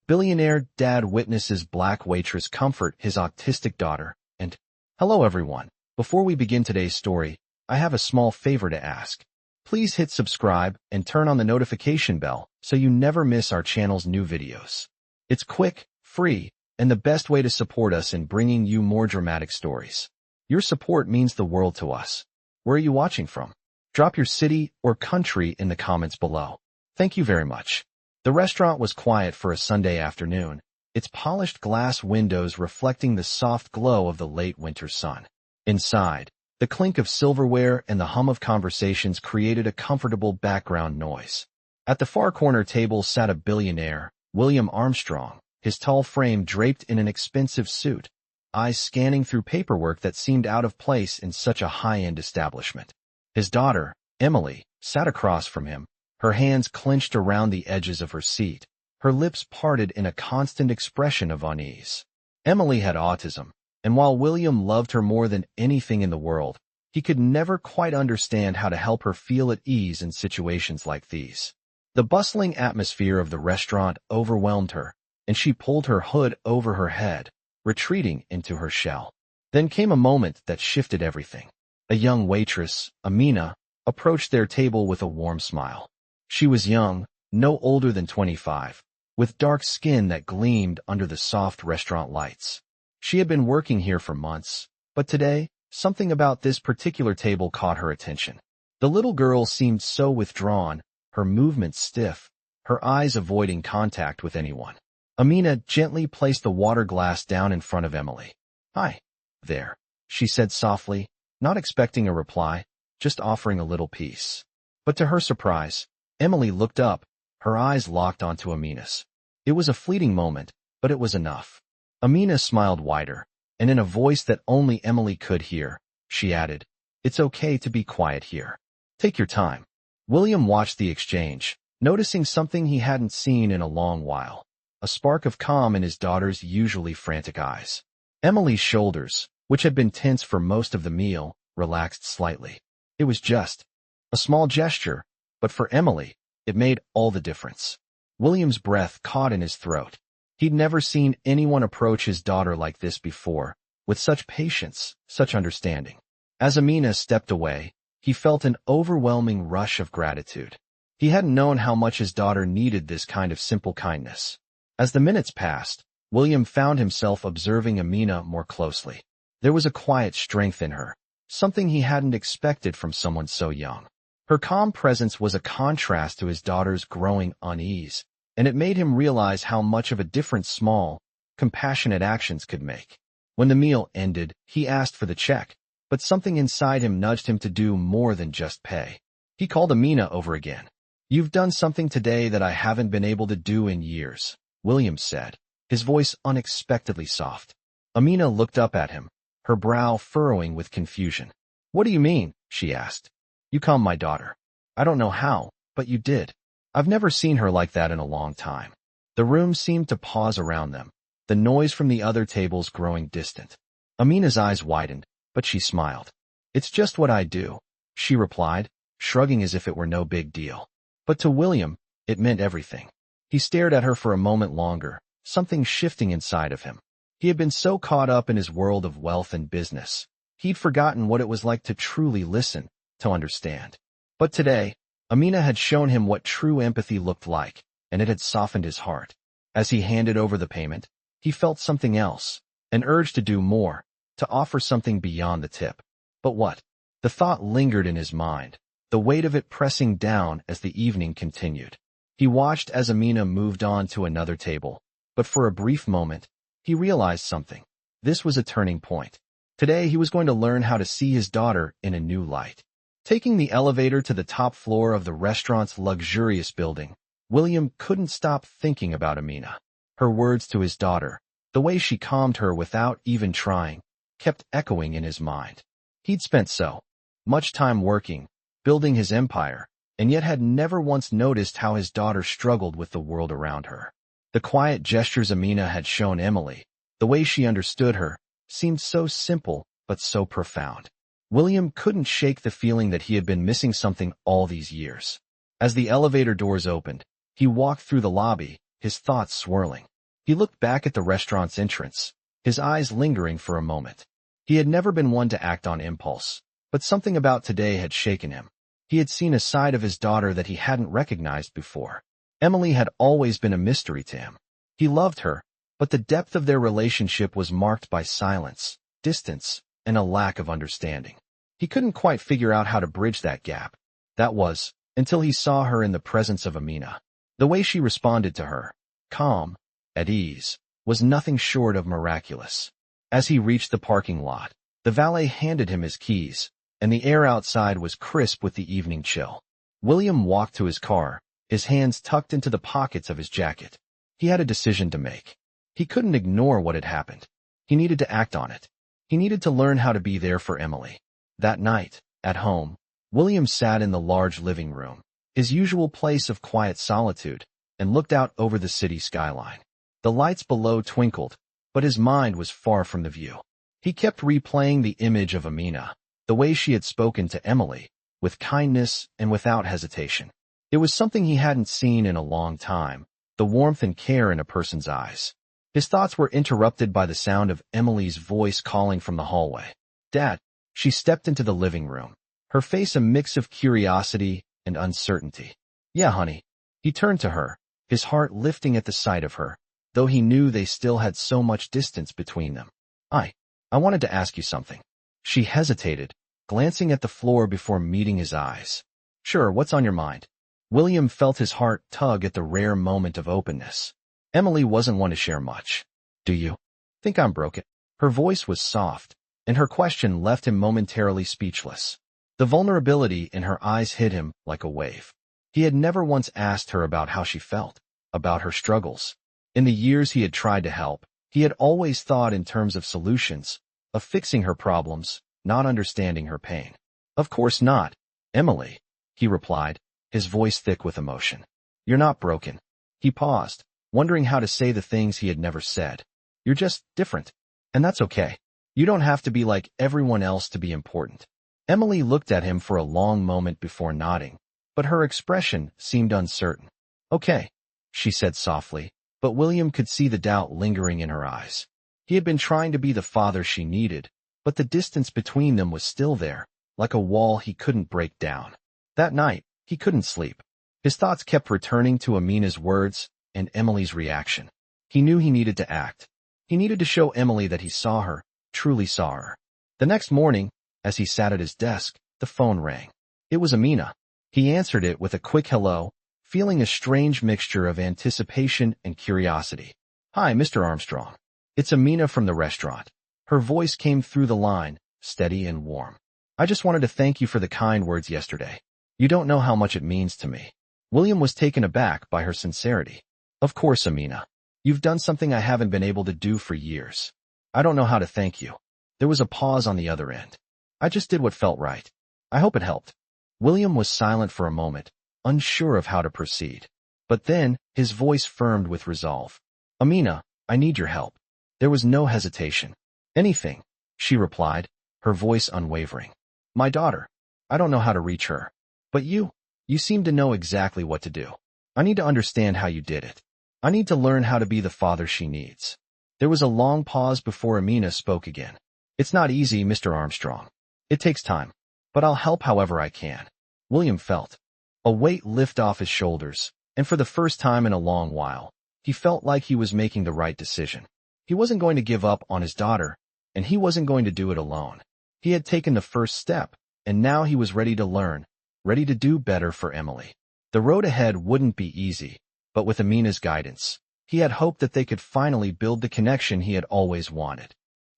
Billionaire dad witnesses black waitress comfort his autistic daughter. And hello everyone. Before we begin today's story, I have a small favor to ask. Please hit subscribe and turn on the notification bell so you never miss our channel's new videos. It's quick, free, and the best way to support us in bringing you more dramatic stories. Your support means the world to us. Where are you watching from? Drop your city or country in the comments below. Thank you very much. The restaurant was quiet for a Sunday afternoon, its polished glass windows reflecting the soft glow of the late winter sun. Inside, the clink of silverware and the hum of conversations created a comfortable background noise. At the far corner table sat a billionaire, William Armstrong, his tall frame draped in an expensive suit, eyes scanning through paperwork that seemed out of place in such a high-end establishment. His daughter, Emily, sat across from him, her hands clenched around the edges of her seat, her lips parted in a constant expression of unease. Emily had autism, and while William loved her more than anything in the world, he could never quite understand how to help her feel at ease in situations like these. The bustling atmosphere of the restaurant overwhelmed her, and she pulled her hood over her head, retreating into her shell. Then came a moment that shifted everything. A young waitress, Amina, approached their table with a warm smile. She was young, no older than 25, with dark skin that gleamed under the soft restaurant lights. She had been working here for months, but today, something about this particular table caught her attention. The little girl seemed so withdrawn, her movements stiff, her eyes avoiding contact with anyone. Amina gently placed the water glass down in front of Emily. "Hi, there," she said softly, not expecting a reply, just offering a little peace. But to her surprise, Emily looked up, her eyes locked onto Amina's. It was a fleeting moment, but it was enough. Amina smiled wider, and in a voice that only Emily could hear, she added, "It's okay to be quiet here. Take your time." William watched the exchange, noticing something he hadn't seen in a long while, a spark of calm in his daughter's usually frantic eyes. Emily's shoulders, which had been tense for most of the meal, relaxed slightly. It was just a small gesture, but for Emily, it made all the difference. William's breath caught in his throat. He'd never seen anyone approach his daughter like this before, with such patience, such understanding. As Amina stepped away, he felt an overwhelming rush of gratitude. He hadn't known how much his daughter needed this kind of simple kindness. As the minutes passed, William found himself observing Amina more closely. There was a quiet strength in her, something he hadn't expected from someone so young. Her calm presence was a contrast to his daughter's growing unease, and it made him realize how much of a difference small, compassionate actions could make. When the meal ended, he asked for the check, but something inside him nudged him to do more than just pay. He called Amina over again. "You've done something today that I haven't been able to do in years," William said, his voice unexpectedly soft. Amina looked up at him, her brow furrowing with confusion. "What do you mean?" she asked. "You calmed my daughter. I don't know how, but you did." I've never seen her like that in a long time. The room seemed to pause around them, the noise from the other tables growing distant. Amina's eyes widened, but she smiled. "It's just what I do," she replied, shrugging as if it were no big deal. But to William, it meant everything. He stared at her for a moment longer, something shifting inside of him. He had been so caught up in his world of wealth and business, he'd forgotten what it was like to truly listen, to understand. But today, Amina had shown him what true empathy looked like, and it had softened his heart. As he handed over the payment, he felt something else, an urge to do more, to offer something beyond the tip. But what? The thought lingered in his mind, the weight of it pressing down as the evening continued. He watched as Amina moved on to another table, but for a brief moment, he realized something. This was a turning point. Today he was going to learn how to see his daughter in a new light. Taking the elevator to the top floor of the restaurant's luxurious building, William couldn't stop thinking about Amina. Her words to his daughter, the way she calmed her without even trying, kept echoing in his mind. He'd spent so much time working, building his empire, and yet had never once noticed how his daughter struggled with the world around her. The quiet gestures Amina had shown Emily, the way she understood her, seemed so simple but so profound. William couldn't shake the feeling that he had been missing something all these years. As the elevator doors opened, he walked through the lobby, his thoughts swirling. He looked back at the restaurant's entrance, his eyes lingering for a moment. He had never been one to act on impulse, but something about today had shaken him. He had seen a side of his daughter that he hadn't recognized before. Emily had always been a mystery to him. He loved her, but the depth of their relationship was marked by silence, distance, and a lack of understanding. He couldn't quite figure out how to bridge that gap. That was, until he saw her in the presence of Amina. The way she responded to her, calm, at ease, was nothing short of miraculous. As he reached the parking lot, the valet handed him his keys, and the air outside was crisp with the evening chill. William walked to his car, his hands tucked into the pockets of his jacket. He had a decision to make. He couldn't ignore what had happened. He needed to act on it. He needed to learn how to be there for Emily. That night, at home, William sat in the large living room, his usual place of quiet solitude, and looked out over the city skyline. The lights below twinkled, but his mind was far from the view. He kept replaying the image of Amina, the way she had spoken to Emily, with kindness and without hesitation. It was something he hadn't seen in a long time, the warmth and care in a person's eyes. His thoughts were interrupted by the sound of Emily's voice calling from the hallway. "Dad." She stepped into the living room, her face a mix of curiosity and uncertainty. "Yeah, honey." He turned to her, his heart lifting at the sight of her, though he knew they still had so much distance between them. I wanted to ask you something." She hesitated, glancing at the floor before meeting his eyes. "Sure, what's on your mind?" William felt his heart tug at the rare moment of openness. Emily wasn't one to share much. "Do you think I'm broken?" Her voice was soft, and her question left him momentarily speechless. The vulnerability in her eyes hit him like a wave. He had never once asked her about how she felt, about her struggles. In the years he had tried to help, he had always thought in terms of solutions, of fixing her problems, not understanding her pain. "Of course not, Emily," he replied, his voice thick with emotion. "You're not broken." He paused, wondering how to say the things he had never said. "You're just different, and that's okay. You don't have to be like everyone else to be important." Emily looked at him for a long moment before nodding, but her expression seemed uncertain. "Okay," she said softly, but William could see the doubt lingering in her eyes. He had been trying to be the father she needed, but the distance between them was still there, like a wall he couldn't break down. That night, he couldn't sleep. His thoughts kept returning to Amina's words and Emily's reaction. He knew he needed to act. He needed to show Emily that he saw her, truly saw her. The next morning, as he sat at his desk, the phone rang. It was Amina. He answered it with a quick hello, feeling a strange mixture of anticipation and curiosity. "Hi, Mr. Armstrong. It's Amina from the restaurant." Her voice came through the line, steady and warm. "I just wanted to thank you for the kind words yesterday. You don't know how much it means to me." William was taken aback by her sincerity. "Of course, Amina. You've done something I haven't been able to do for years. I don't know how to thank you." There was a pause on the other end. "I just did what felt right. I hope it helped." William was silent for a moment, unsure of how to proceed. But then, his voice firmed with resolve. "Amina, I need your help." There was no hesitation. "Anything," she replied, her voice unwavering. "My daughter. I don't know how to reach her. But you seem to know exactly what to do. I need to understand how you did it. I need to learn how to be the father she needs." There was a long pause before Amina spoke again. "It's not easy, Mr. Armstrong. It takes time. But I'll help however I can." William felt a weight lift off his shoulders, and for the first time in a long while, he felt like he was making the right decision. He wasn't going to give up on his daughter, and he wasn't going to do it alone. He had taken the first step, and now he was ready to learn, ready to do better for Emily. The road ahead wouldn't be easy, but with Amina's guidance, he had hoped that they could finally build the connection he had always wanted.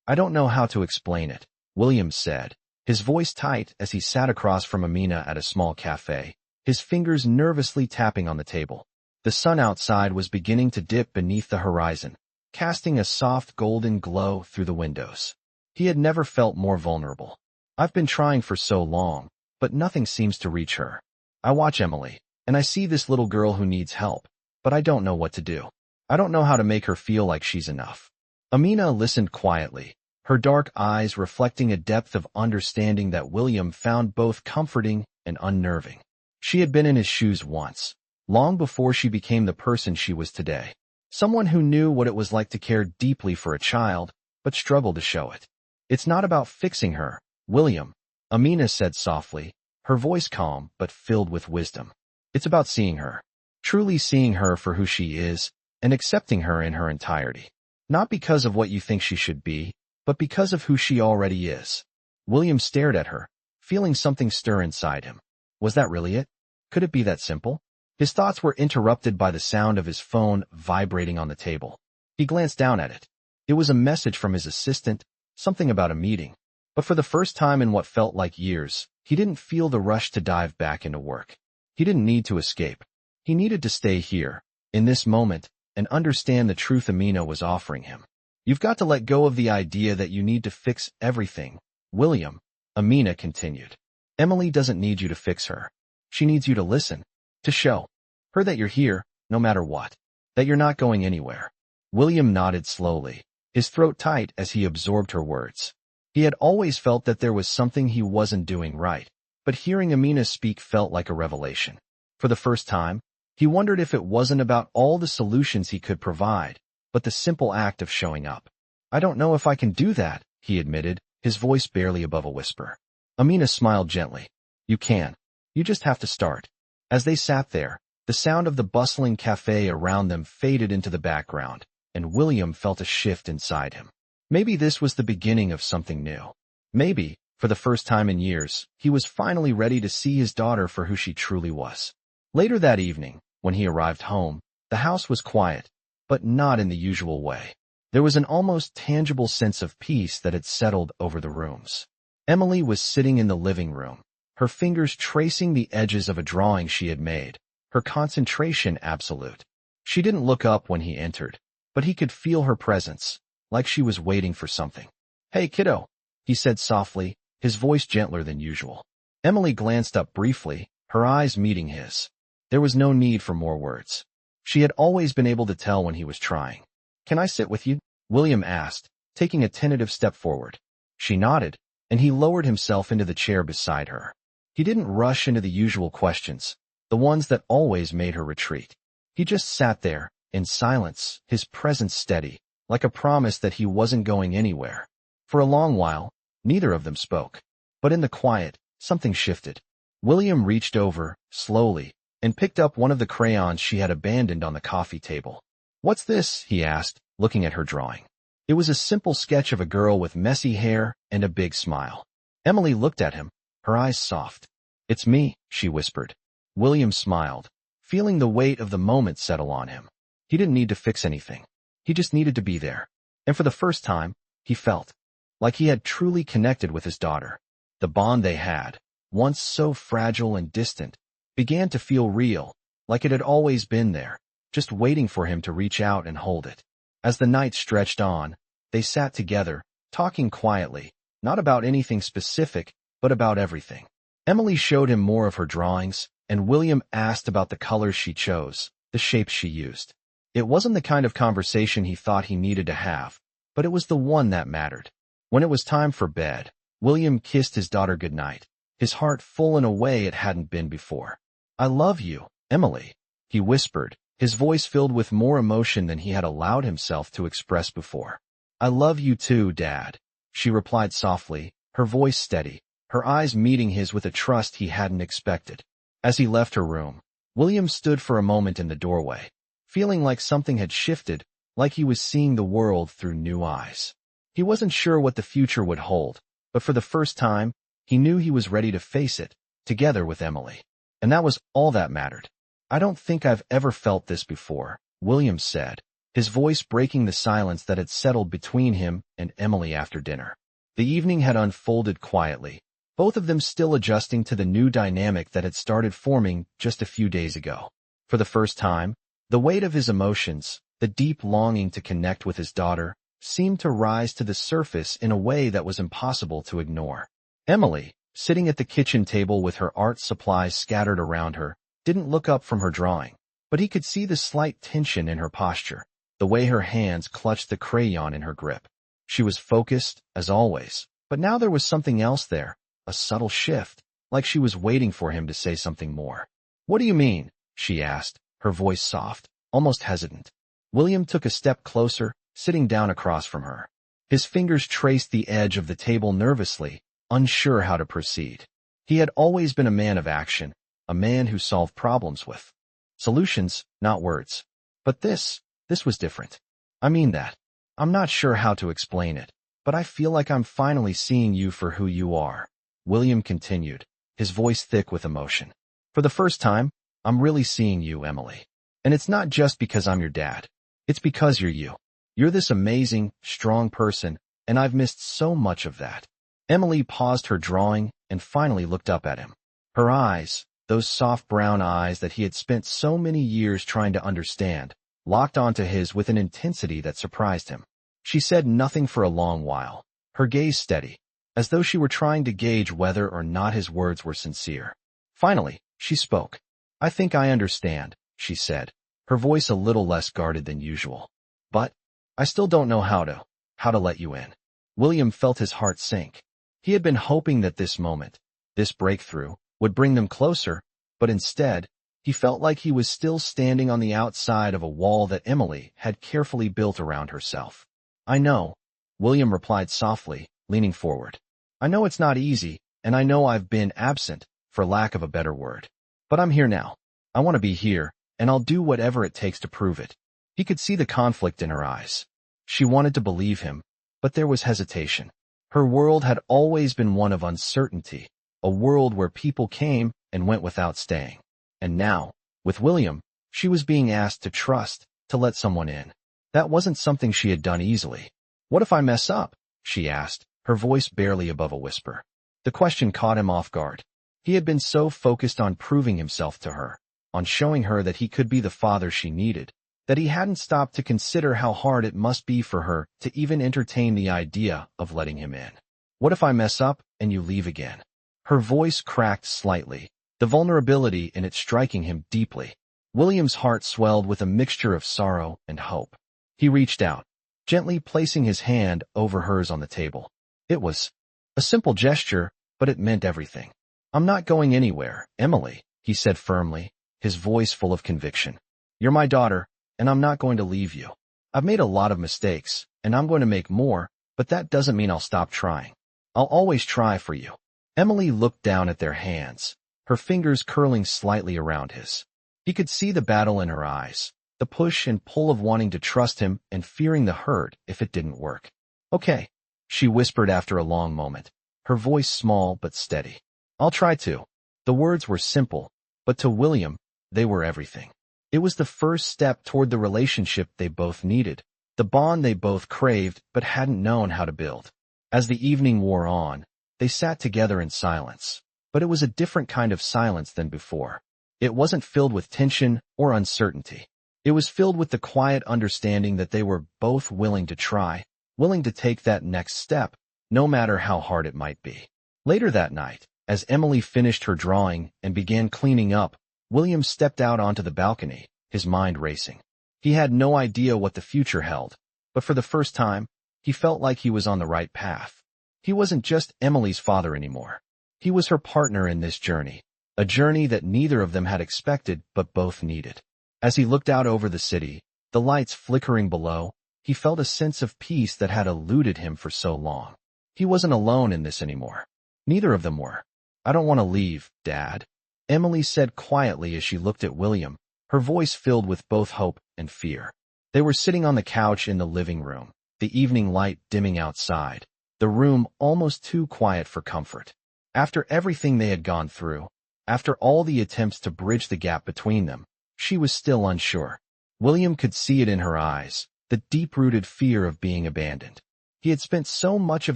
"I don't know how to explain it," William said, his voice tight as he sat across from Amina at a small cafe, his fingers nervously tapping on the table. The sun outside was beginning to dip beneath the horizon, casting a soft golden glow through the windows. He had never felt more vulnerable. "I've been trying for so long, but nothing seems to reach her. I watch Emily, and I see this little girl who needs help, but I don't know what to do. I don't know how to make her feel like she's enough." Amina listened quietly, her dark eyes reflecting a depth of understanding that William found both comforting and unnerving. She had been in his shoes once, long before she became the person she was today. Someone who knew what it was like to care deeply for a child, but struggled to show it. It's not about fixing her, William, Amina said softly, her voice calm but filled with wisdom. It's about seeing her. Truly seeing her for who she is, and accepting her in her entirety. Not because of what you think she should be, but because of who she already is. William stared at her, feeling something stir inside him. Was that really it? Could it be that simple? His thoughts were interrupted by the sound of his phone vibrating on the table. He glanced down at it. It was a message from his assistant, something about a meeting. But for the first time in what felt like years, he didn't feel the rush to dive back into work. He didn't need to escape. He needed to stay here, in this moment, and understand the truth Amina was offering him. You've got to let go of the idea that you need to fix everything, William, Amina continued. Emily doesn't need you to fix her. She needs you to listen, to show her that you're here, no matter what, that you're not going anywhere. William nodded slowly, his throat tight as he absorbed her words. He had always felt that there was something he wasn't doing right, but hearing Amina speak felt like a revelation. For the first time, he wondered if it wasn't about all the solutions he could provide, but the simple act of showing up. I don't know if I can do that, he admitted, his voice barely above a whisper. Amina smiled gently. You can. You just have to start. As they sat there, the sound of the bustling cafe around them faded into the background, and William felt a shift inside him. Maybe this was the beginning of something new. Maybe, for the first time in years, he was finally ready to see his daughter for who she truly was. Later that evening, when he arrived home, the house was quiet, but not in the usual way. There was an almost tangible sense of peace that had settled over the rooms. Emily was sitting in the living room, her fingers tracing the edges of a drawing she had made, her concentration absolute. She didn't look up when he entered, but he could feel her presence, like she was waiting for something. Hey, kiddo, he said softly, his voice gentler than usual. Emily glanced up briefly, her eyes meeting his. There was no need for more words. She had always been able to tell when he was trying. Can I sit with you? William asked, taking a tentative step forward. She nodded, and he lowered himself into the chair beside her. He didn't rush into the usual questions, the ones that always made her retreat. He just sat there, in silence, his presence steady, like a promise that he wasn't going anywhere. For a long while, neither of them spoke. But in the quiet, something shifted. William reached over, slowly, and picked up one of the crayons she had abandoned on the coffee table. What's this? He asked, looking at her drawing. It was a simple sketch of a girl with messy hair and a big smile. Emily looked at him, her eyes soft. It's me, she whispered. William smiled, feeling the weight of the moment settle on him. He didn't need to fix anything. He just needed to be there. And for the first time, he felt like he had truly connected with his daughter. The bond they had, once so fragile and distant, began to feel real, like it had always been there, just waiting for him to reach out and hold it. As the night stretched on, they sat together, talking quietly, not about anything specific, but about everything. Emily showed him more of her drawings, and William asked about the colors she chose, the shapes she used. It wasn't the kind of conversation he thought he needed to have, but it was the one that mattered. When it was time for bed, William kissed his daughter goodnight, his heart full in a way it hadn't been before. I love you, Emily, he whispered, his voice filled with more emotion than he had allowed himself to express before. I love you too, Dad, she replied softly, her voice steady, her eyes meeting his with a trust he hadn't expected. As he left her room, William stood for a moment in the doorway, feeling like something had shifted, like he was seeing the world through new eyes. He wasn't sure what the future would hold, but for the first time, he knew he was ready to face it, together with Emily. And that was all that mattered. I don't think I've ever felt this before, William said, his voice breaking the silence that had settled between him and Emily after dinner. The evening had unfolded quietly, both of them still adjusting to the new dynamic that had started forming just a few days ago. For the first time, the weight of his emotions, the deep longing to connect with his daughter, seemed to rise to the surface in a way that was impossible to ignore. Emily, sitting at the kitchen table with her art supplies scattered around her, didn't look up from her drawing, but he could see the slight tension in her posture, the way her hands clutched the crayon in her grip. She was focused, as always, but now there was something else there, a subtle shift, like she was waiting for him to say something more. What do you mean? She asked, her voice soft, almost hesitant. William took a step closer, sitting down across from her. His fingers traced the edge of the table nervously, unsure how to proceed. He had always been a man of action, a man who solved problems with solutions, not words. But this was different. I mean that. I'm not sure how to explain it, but I feel like I'm finally seeing you for who you are. William continued, his voice thick with emotion. For the first time, I'm really seeing you, Emily. And it's not just because I'm your dad. It's because you're you. You're this amazing, strong person, and I've missed so much of that. Emily paused her drawing and finally looked up at him. Her eyes, those soft brown eyes that he had spent so many years trying to understand, locked onto his with an intensity that surprised him. She said nothing for a long while, her gaze steady, as though she were trying to gauge whether or not his words were sincere. Finally, she spoke. I think I understand, she said, her voice a little less guarded than usual. But I still don't know how to let you in. William felt his heart sink. He had been hoping that this moment, this breakthrough, would bring them closer, but instead, he felt like he was still standing on the outside of a wall that Emily had carefully built around herself. I know, William replied softly, leaning forward. I know it's not easy, and I know I've been absent, for lack of a better word. But I'm here now. I want to be here, and I'll do whatever it takes to prove it. He could see the conflict in her eyes. She wanted to believe him, but there was hesitation. Her world had always been one of uncertainty, a world where people came and went without staying. And now, with William, she was being asked to trust, to let someone in. That wasn't something she had done easily. What if I mess up? She asked, her voice barely above a whisper. The question caught him off guard. He had been so focused on proving himself to her, on showing her that he could be the father she needed, that he hadn't stopped to consider how hard it must be for her to even entertain the idea of letting him in. What if I mess up and you leave again? Her voice cracked slightly, the vulnerability in it striking him deeply. William's heart swelled with a mixture of sorrow and hope. He reached out, gently placing his hand over hers on the table. It was a simple gesture, but it meant everything. I'm not going anywhere, Emily, he said firmly, his voice full of conviction. You're my daughter, and I'm not going to leave you. I've made a lot of mistakes, and I'm going to make more, but that doesn't mean I'll stop trying. I'll always try for you. Emily looked down at their hands, her fingers curling slightly around his. He could see the battle in her eyes, the push and pull of wanting to trust him and fearing the hurt if it didn't work. Okay, she whispered after a long moment, her voice small but steady. I'll try to. The words were simple, but to William, they were everything. It was the first step toward the relationship they both needed, the bond they both craved but hadn't known how to build. As the evening wore on, they sat together in silence, but it was a different kind of silence than before. It wasn't filled with tension or uncertainty. It was filled with the quiet understanding that they were both willing to try, willing to take that next step, no matter how hard it might be. Later that night, as Emily finished her drawing and began cleaning up, William stepped out onto the balcony, his mind racing. He had no idea what the future held, but for the first time, he felt like he was on the right path. He wasn't just Emily's father anymore. He was her partner in this journey, a journey that neither of them had expected but both needed. As he looked out over the city, the lights flickering below, he felt a sense of peace that had eluded him for so long. He wasn't alone in this anymore. Neither of them were. I don't want to leave, Dad, Emily said quietly as she looked at William, her voice filled with both hope and fear. They were sitting on the couch in the living room, the evening light dimming outside, the room almost too quiet for comfort. After everything they had gone through, after all the attempts to bridge the gap between them, she was still unsure. William could see it in her eyes, the deep-rooted fear of being abandoned. He had spent so much of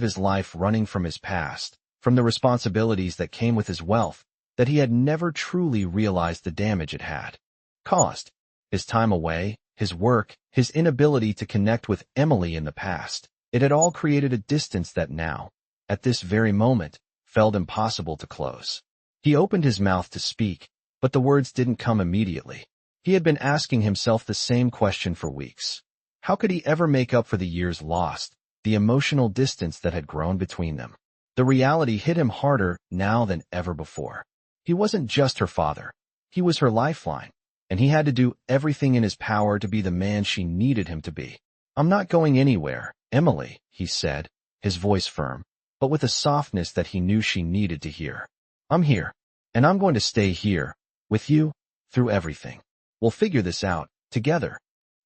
his life running from his past, from the responsibilities that came with his wealth, that he had never truly realized the damage it had caused. His time away, his work, his inability to connect with Emily in the past, it had all created a distance that now, at this very moment, felt impossible to close. He opened his mouth to speak, but the words didn't come immediately. He had been asking himself the same question for weeks. How could he ever make up for the years lost, the emotional distance that had grown between them? The reality hit him harder now than ever before. He wasn't just her father. He was her lifeline, and he had to do everything in his power to be the man she needed him to be. "I'm not going anywhere, Emily," he said, his voice firm, but with a softness that he knew she needed to hear. "I'm here, and I'm going to stay here, with you, through everything. We'll figure this out, together."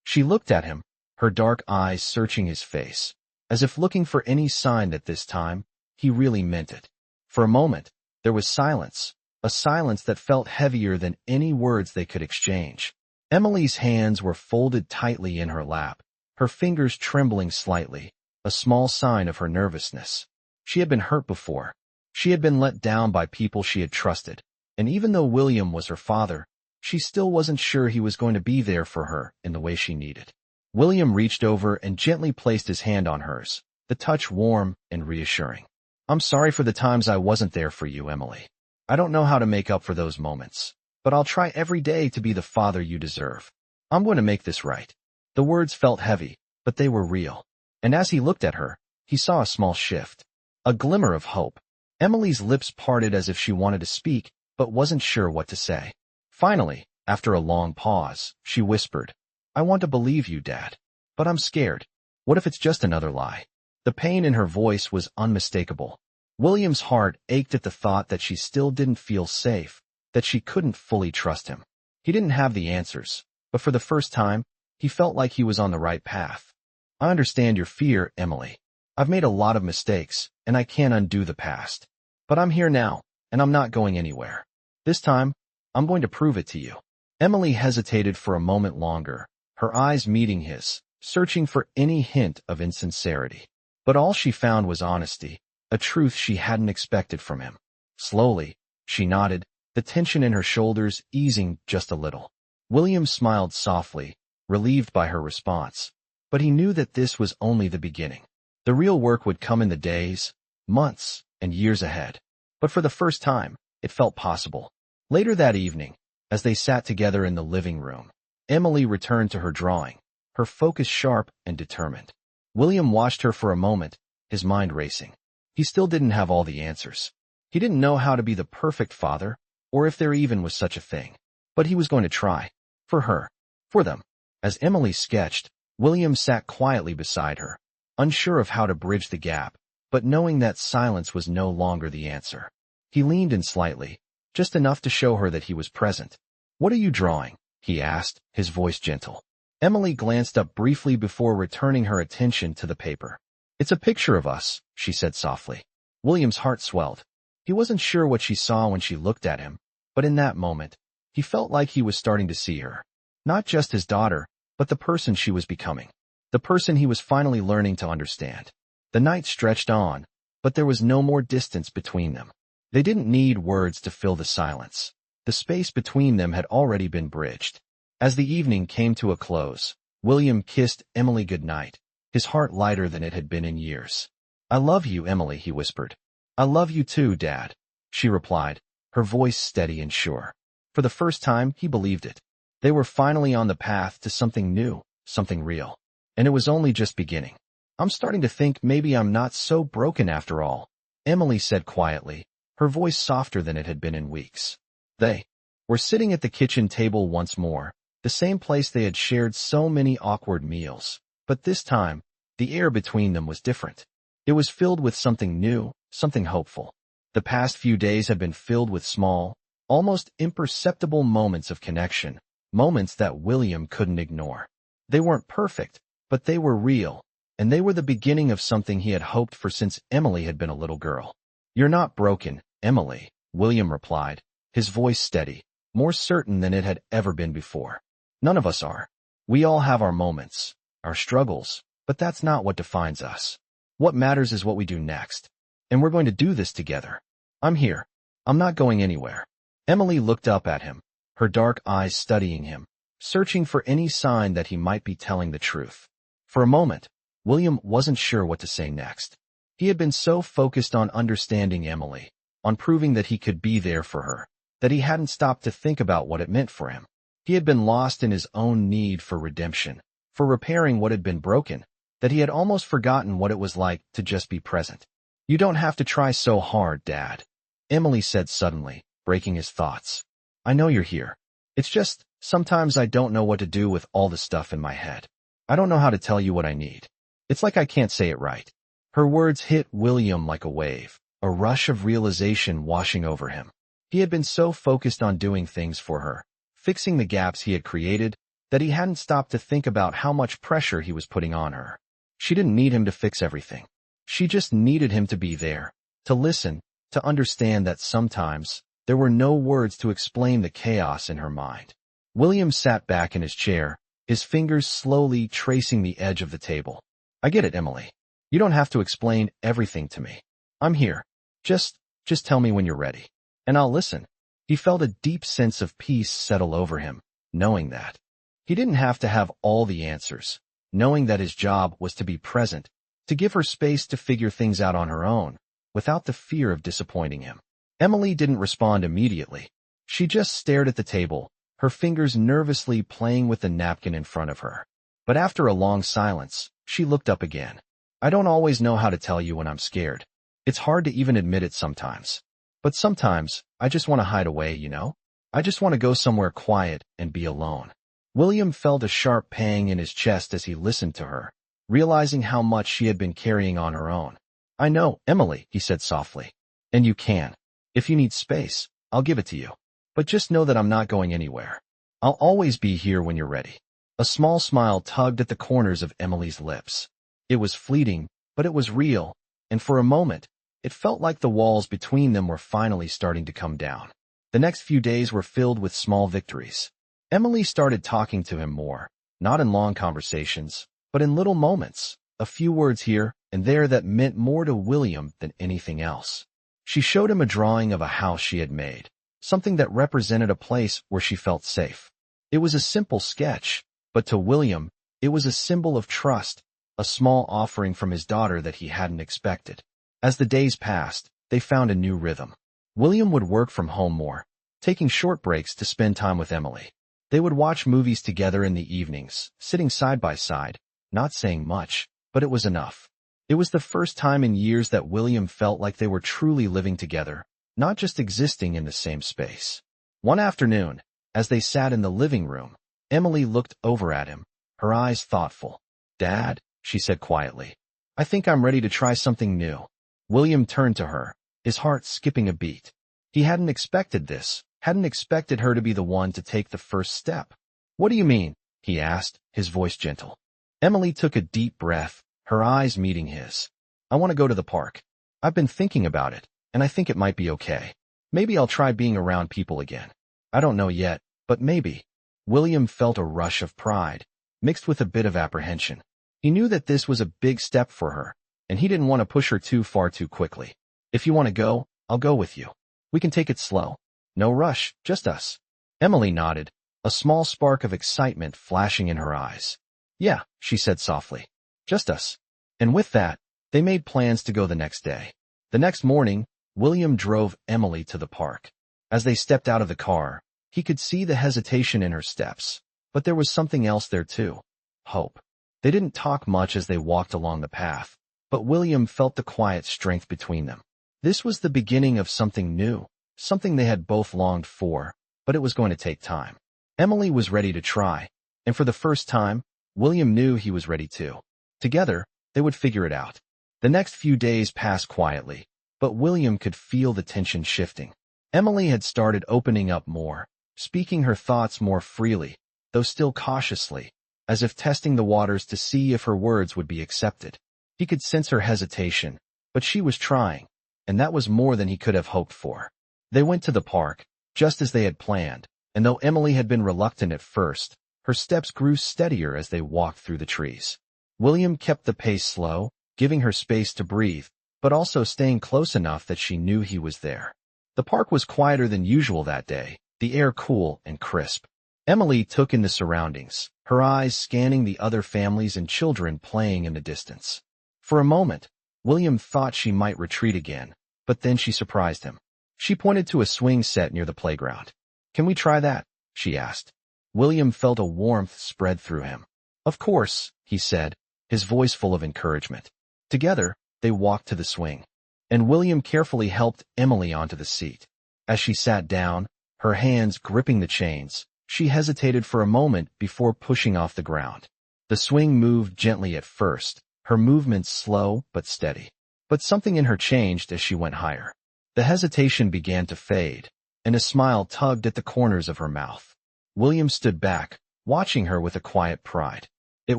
She looked at him, her dark eyes searching his face, as if looking for any sign that this time, he really meant it. For a moment, there was silence, a silence that felt heavier than any words they could exchange. Emily's hands were folded tightly in her lap, her fingers trembling slightly, a small sign of her nervousness. She had been hurt before. She had been let down by people she had trusted, and even though William was her father, she still wasn't sure he was going to be there for her in the way she needed. William reached over and gently placed his hand on hers, the touch warm and reassuring. "I'm sorry for the times I wasn't there for you, Emily. I don't know how to make up for those moments, but I'll try every day to be the father you deserve. I'm going to make this right." The words felt heavy, but they were real. And as he looked at her, he saw a small shift, a glimmer of hope. Emily's lips parted as if she wanted to speak, but wasn't sure what to say. Finally, after a long pause, she whispered, "I want to believe you, Dad, but I'm scared. What if it's just another lie?" The pain in her voice was unmistakable. William's heart ached at the thought that she still didn't feel safe, that she couldn't fully trust him. He didn't have the answers, but for the first time, he felt like he was on the right path. "I understand your fear, Emily. I've made a lot of mistakes, and I can't undo the past. But I'm here now, and I'm not going anywhere. This time, I'm going to prove it to you." Emily hesitated for a moment longer, her eyes meeting his, searching for any hint of insincerity. But all she found was honesty, a truth she hadn't expected from him. Slowly, she nodded, the tension in her shoulders easing just a little. William smiled softly, relieved by her response. But he knew that this was only the beginning. The real work would come in the days, months, and years ahead. But for the first time, it felt possible. Later that evening, as they sat together in the living room, Emily returned to her drawing, her focus sharp and determined. William watched her for a moment, his mind racing. He still didn't have all the answers. He didn't know how to be the perfect father, or if there even was such a thing. But he was going to try. For her. For them. As Emily sketched, William sat quietly beside her, unsure of how to bridge the gap, but knowing that silence was no longer the answer. He leaned in slightly, just enough to show her that he was present. "What are you drawing?" he asked, his voice gentle. Emily glanced up briefly before returning her attention to the paper. "It's a picture of us," she said softly. William's heart swelled. He wasn't sure what she saw when she looked at him, but in that moment, he felt like he was starting to see her. Not just his daughter, but the person she was becoming. The person he was finally learning to understand. The night stretched on, but there was no more distance between them. They didn't need words to fill the silence. The space between them had already been bridged. As the evening came to a close, William kissed Emily goodnight, his heart lighter than it had been in years. "I love you, Emily," he whispered. "I love you too, Dad," she replied, her voice steady and sure. For the first time, he believed it. They were finally on the path to something new, something real. And it was only just beginning. "I'm starting to think maybe I'm not so broken after all," Emily said quietly, her voice softer than it had been in weeks. They were sitting at the kitchen table once more, the same place they had shared so many awkward meals. But this time, the air between them was different. It was filled with something new, something hopeful. The past few days had been filled with small, almost imperceptible moments of connection, moments that William couldn't ignore. They weren't perfect, but they were real, and they were the beginning of something he had hoped for since Emily had been a little girl. "You're not broken, Emily," William replied, his voice steady, more certain than it had ever been before. "None of us are. We all have our moments, our struggles, but that's not what defines us. What matters is what we do next. And we're going to do this together. I'm here. I'm not going anywhere." Emily looked up at him, her dark eyes studying him, searching for any sign that he might be telling the truth. For a moment, William wasn't sure what to say next. He had been so focused on understanding Emily, on proving that he could be there for her, that he hadn't stopped to think about what it meant for him. He had been lost in his own need for redemption, for repairing what had been broken, that he had almost forgotten what it was like to just be present. "You don't have to try so hard, Dad," Emily said suddenly, breaking his thoughts. "I know you're here. It's just, Sometimes I don't know what to do with all the stuff in my head. I don't know how to tell you what I need. It's like I can't say it right." Her words hit William like a wave, a rush of realization washing over him. He had been so focused on doing things for her, fixing the gaps he had created, that he hadn't stopped to think about how much pressure he was putting on her. She didn't need him to fix everything. She just needed him to be there, to listen, to understand that sometimes there were no words to explain the chaos in her mind. William sat back in his chair, his fingers slowly tracing the edge of the table. "I get it, Emily. You don't have to explain everything to me. I'm here. Just tell me when you're ready, and I'll listen." He felt a deep sense of peace settle over him, knowing that he didn't have to have all the answers, knowing that his job was to be present, to give her space to figure things out on her own, without the fear of disappointing him. Emily didn't respond immediately. She just stared at the table, her fingers nervously playing with the napkin in front of her. But after a long silence, she looked up again. "I don't always know how to tell you when I'm scared. It's hard to even admit it sometimes. But sometimes, I just want to hide away, you know? I just want to go somewhere quiet and be alone." William felt a sharp pang in his chest as he listened to her, realizing how much she had been carrying on her own. "I know, Emily," he said softly. "And you can. If you need space, I'll give it to you. But just know that I'm not going anywhere. I'll always be here when you're ready." A small smile tugged at the corners of Emily's lips. It was fleeting, but it was real, and for a moment, it felt like the walls between them were finally starting to come down. The next few days were filled with small victories. Emily started talking to him more, not in long conversations, but in little moments, a few words here and there that meant more to William than anything else. She showed him a drawing of a house she had made, something that represented a place where she felt safe. It was a simple sketch, but to William, it was a symbol of trust, a small offering from his daughter that he hadn't expected. As the days passed, they found a new rhythm. William would work from home more, taking short breaks to spend time with Emily. They would watch movies together in the evenings, sitting side by side, not saying much, but it was enough. It was the first time in years that William felt like they were truly living together, not just existing in the same space. One afternoon, as they sat in the living room, Emily looked over at him, her eyes thoughtful. "Dad," she said quietly, "I think I'm ready to try something new." William turned to her, his heart skipping a beat. He hadn't expected this, hadn't expected her to be the one to take the first step. "What do you mean?" he asked, his voice gentle. Emily took a deep breath, her eyes meeting his. "I want to go to the park. I've been thinking about it, and I think it might be okay. Maybe I'll try being around people again. I don't know yet, but maybe." William felt a rush of pride, mixed with a bit of apprehension. He knew that this was a big step for her, and he didn't want to push her too far too quickly. "If you want to go, I'll go with you. We can take it slow. No rush, just us." Emily nodded, a small spark of excitement flashing in her eyes. "Yeah," she said softly. "Just us." And with that, they made plans to go the next day. The next morning, William drove Emily to the park. As they stepped out of the car, he could see the hesitation in her steps, but there was something else there too. Hope. They didn't talk much as they walked along the path, but William felt the quiet strength between them. This was the beginning of something new, something they had both longed for, but it was going to take time. Emily was ready to try, and for the first time, William knew he was ready too. Together, they would figure it out. The next few days passed quietly, but William could feel the tension shifting. Emily had started opening up more, speaking her thoughts more freely, though still cautiously, as if testing the waters to see if her words would be accepted. He could sense her hesitation, but she was trying, and that was more than he could have hoped for. They went to the park, just as they had planned, and though Emily had been reluctant at first, her steps grew steadier as they walked through the trees. William kept the pace slow, giving her space to breathe, but also staying close enough that she knew he was there. The park was quieter than usual that day, the air cool and crisp. Emily took in the surroundings, her eyes scanning the other families and children playing in the distance. For a moment, William thought she might retreat again, but then she surprised him. She pointed to a swing set near the playground. "Can we try that?" she asked. William felt a warmth spread through him. "Of course," he said, his voice full of encouragement. Together, they walked to the swing, and William carefully helped Emily onto the seat. As she sat down, her hands gripping the chains, She hesitated for a moment before pushing off the ground. The swing moved gently at first, her movements slow but steady. But something in her changed as she went higher. The hesitation began to fade, and a smile tugged at the corners of her mouth. William stood back, watching her with a quiet pride. It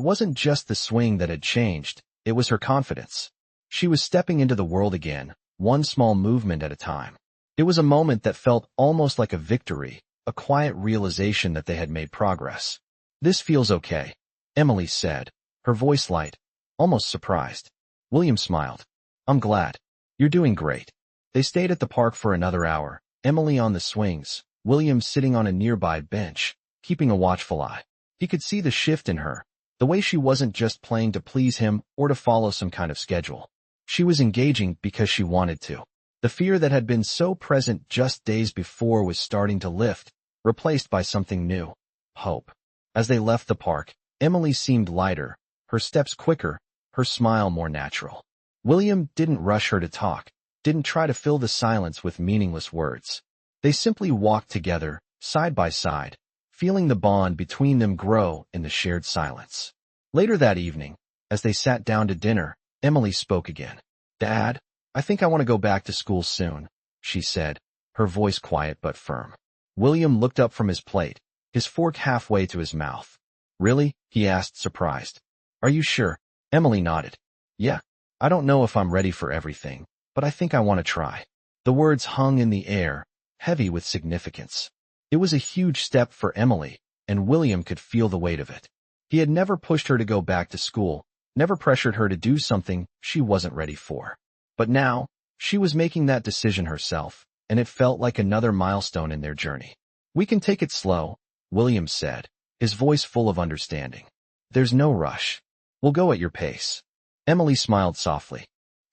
wasn't just the swing that had changed, it was her confidence. She was stepping into the world again, one small movement at a time. It was a moment that felt almost like a victory, a quiet realization that they had made progress. "This feels okay," Emily said, her voice light, almost surprised. William smiled. "I'm glad. You're doing great." They stayed at the park for another hour, Emily on the swings, William sitting on a nearby bench, keeping a watchful eye. He could see the shift in her, the way she wasn't just playing to please him or to follow some kind of schedule. She was engaging because she wanted to. The fear that had been so present just days before was starting to lift, replaced by something new. Hope. As they left the park, Emily seemed lighter, her steps quicker, her smile more natural. William didn't rush her to talk, didn't try to fill the silence with meaningless words. They simply walked together, side by side, feeling the bond between them grow in the shared silence. Later that evening, as they sat down to dinner, Emily spoke again. "Dad, I think I want to go back to school soon," she said, her voice quiet but firm. William looked up from his plate, his fork halfway to his mouth. "Really?" he asked, surprised. "Are you sure?" Emily nodded. "Yeah. I don't know if I'm ready for everything, but I think I want to try." The words hung in the air, heavy with significance. It was a huge step for Emily, and William could feel the weight of it. He had never pushed her to go back to school, never pressured her to do something she wasn't ready for. But now, she was making that decision herself, and it felt like another milestone in their journey. "We can take it slow," William said, his voice full of understanding. "There's no rush. We'll go at your pace." Emily smiled softly.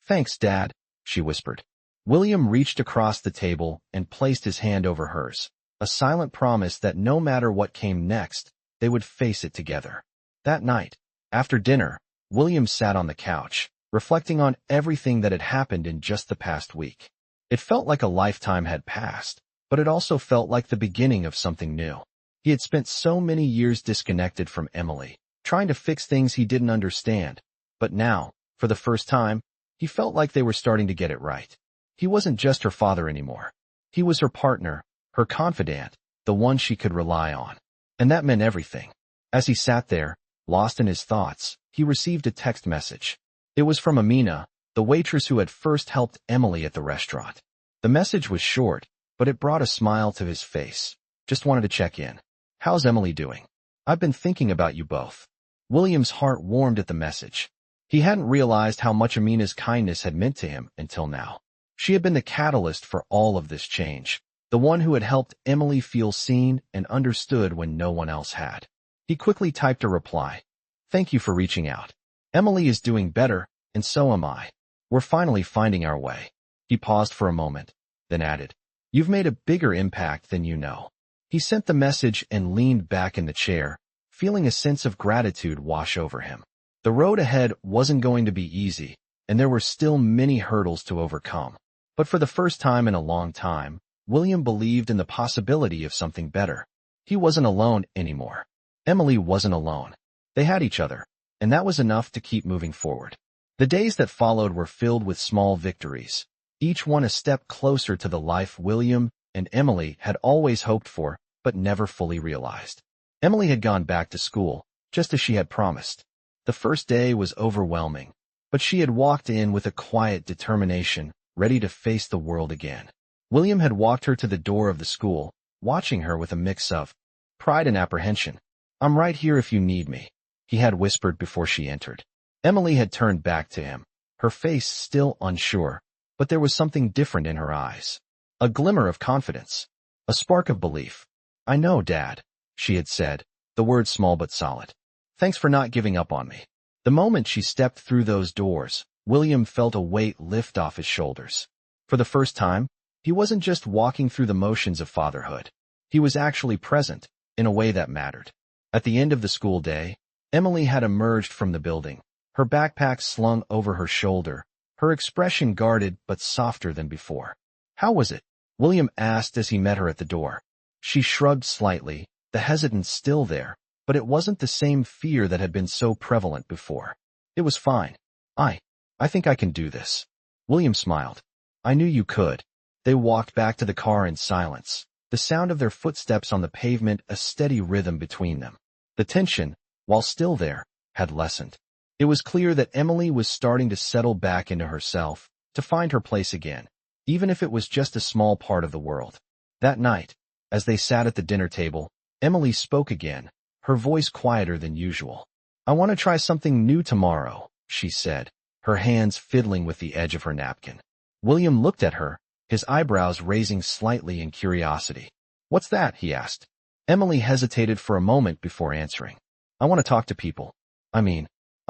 "Thanks, Dad," she whispered. William reached across the table and placed his hand over hers, a silent promise that no matter what came next, they would face it together. That night, after dinner, William sat on the couch, reflecting on everything that had happened in just the past week. It felt like a lifetime had passed, but it also felt like the beginning of something new. He had spent so many years disconnected from Emily, trying to fix things he didn't understand, but now, for the first time, he felt like they were starting to get it right. He wasn't just her father anymore. He was her partner, her confidant, the one she could rely on. And that meant everything. As he sat there, lost in his thoughts, he received a text message. It was from Amina, the waitress who had first helped Emily at the restaurant. The message was short, but it brought a smile to his face. "Just wanted to check in. How's Emily doing? I've been thinking about you both." William's heart warmed at the message. He hadn't realized how much Amina's kindness had meant to him until now. She had been the catalyst for all of this change, the one who had helped Emily feel seen and understood when no one else had. He quickly typed a reply. "Thank you for reaching out. Emily is doing better, and so am I. We're finally finding our way." He paused for a moment, then added, "You've made a bigger impact than you know." He sent the message and leaned back in the chair, feeling a sense of gratitude wash over him. The road ahead wasn't going to be easy, and there were still many hurdles to overcome. But for the first time in a long time, William believed in the possibility of something better. He wasn't alone anymore. Emily wasn't alone. They had each other, and that was enough to keep moving forward. The days that followed were filled with small victories, each one a step closer to the life William and Emily had always hoped for, but never fully realized. Emily had gone back to school, just as she had promised. The first day was overwhelming, but she had walked in with a quiet determination, ready to face the world again. William had walked her to the door of the school, watching her with a mix of pride and apprehension. "I'm right here if you need me," he had whispered before she entered. Emily had turned back to him, her face still unsure, but there was something different in her eyes. A glimmer of confidence, a spark of belief. "I know, Dad," she had said, the words small but solid. "Thanks for not giving up on me." The moment she stepped through those doors, William felt a weight lift off his shoulders. For the first time, he wasn't just walking through the motions of fatherhood. He was actually present, in a way that mattered. At the end of the school day, Emily had emerged from the building, her backpack slung over her shoulder, her expression guarded but softer than before. "How was it?" William asked as he met her at the door. She shrugged slightly, the hesitance still there, but it wasn't the same fear that had been so prevalent before. It was fine. I think I can do this. William smiled. I knew you could. They walked back to the car in silence, the sound of their footsteps on the pavement a steady rhythm between them. The tension, while still there, had lessened. It was clear that Emily was starting to settle back into herself, to find her place again, even if it was just a small part of the world. That night, as they sat at the dinner table, Emily spoke again, her voice quieter than usual. I want to try something new tomorrow, she said, her hands fiddling with the edge of her napkin. William looked at her, his eyebrows raising slightly in curiosity. What's that? He asked. Emily hesitated for a moment before answering. I want to talk to people. I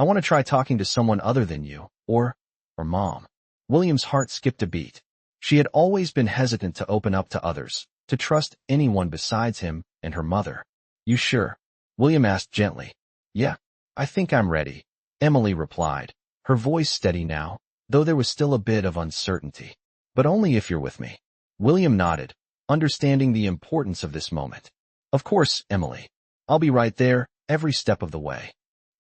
want to try talking to someone other than you, or Mom. William's heart skipped a beat. She had always been hesitant to open up to others, to trust anyone besides him and her mother. You sure? William asked gently. Yeah, I think I'm ready, Emily replied, her voice steady now, though there was still a bit of uncertainty. But only if you're with me. William nodded, understanding the importance of this moment. Of course, Emily. I'll be right there, every step of the way.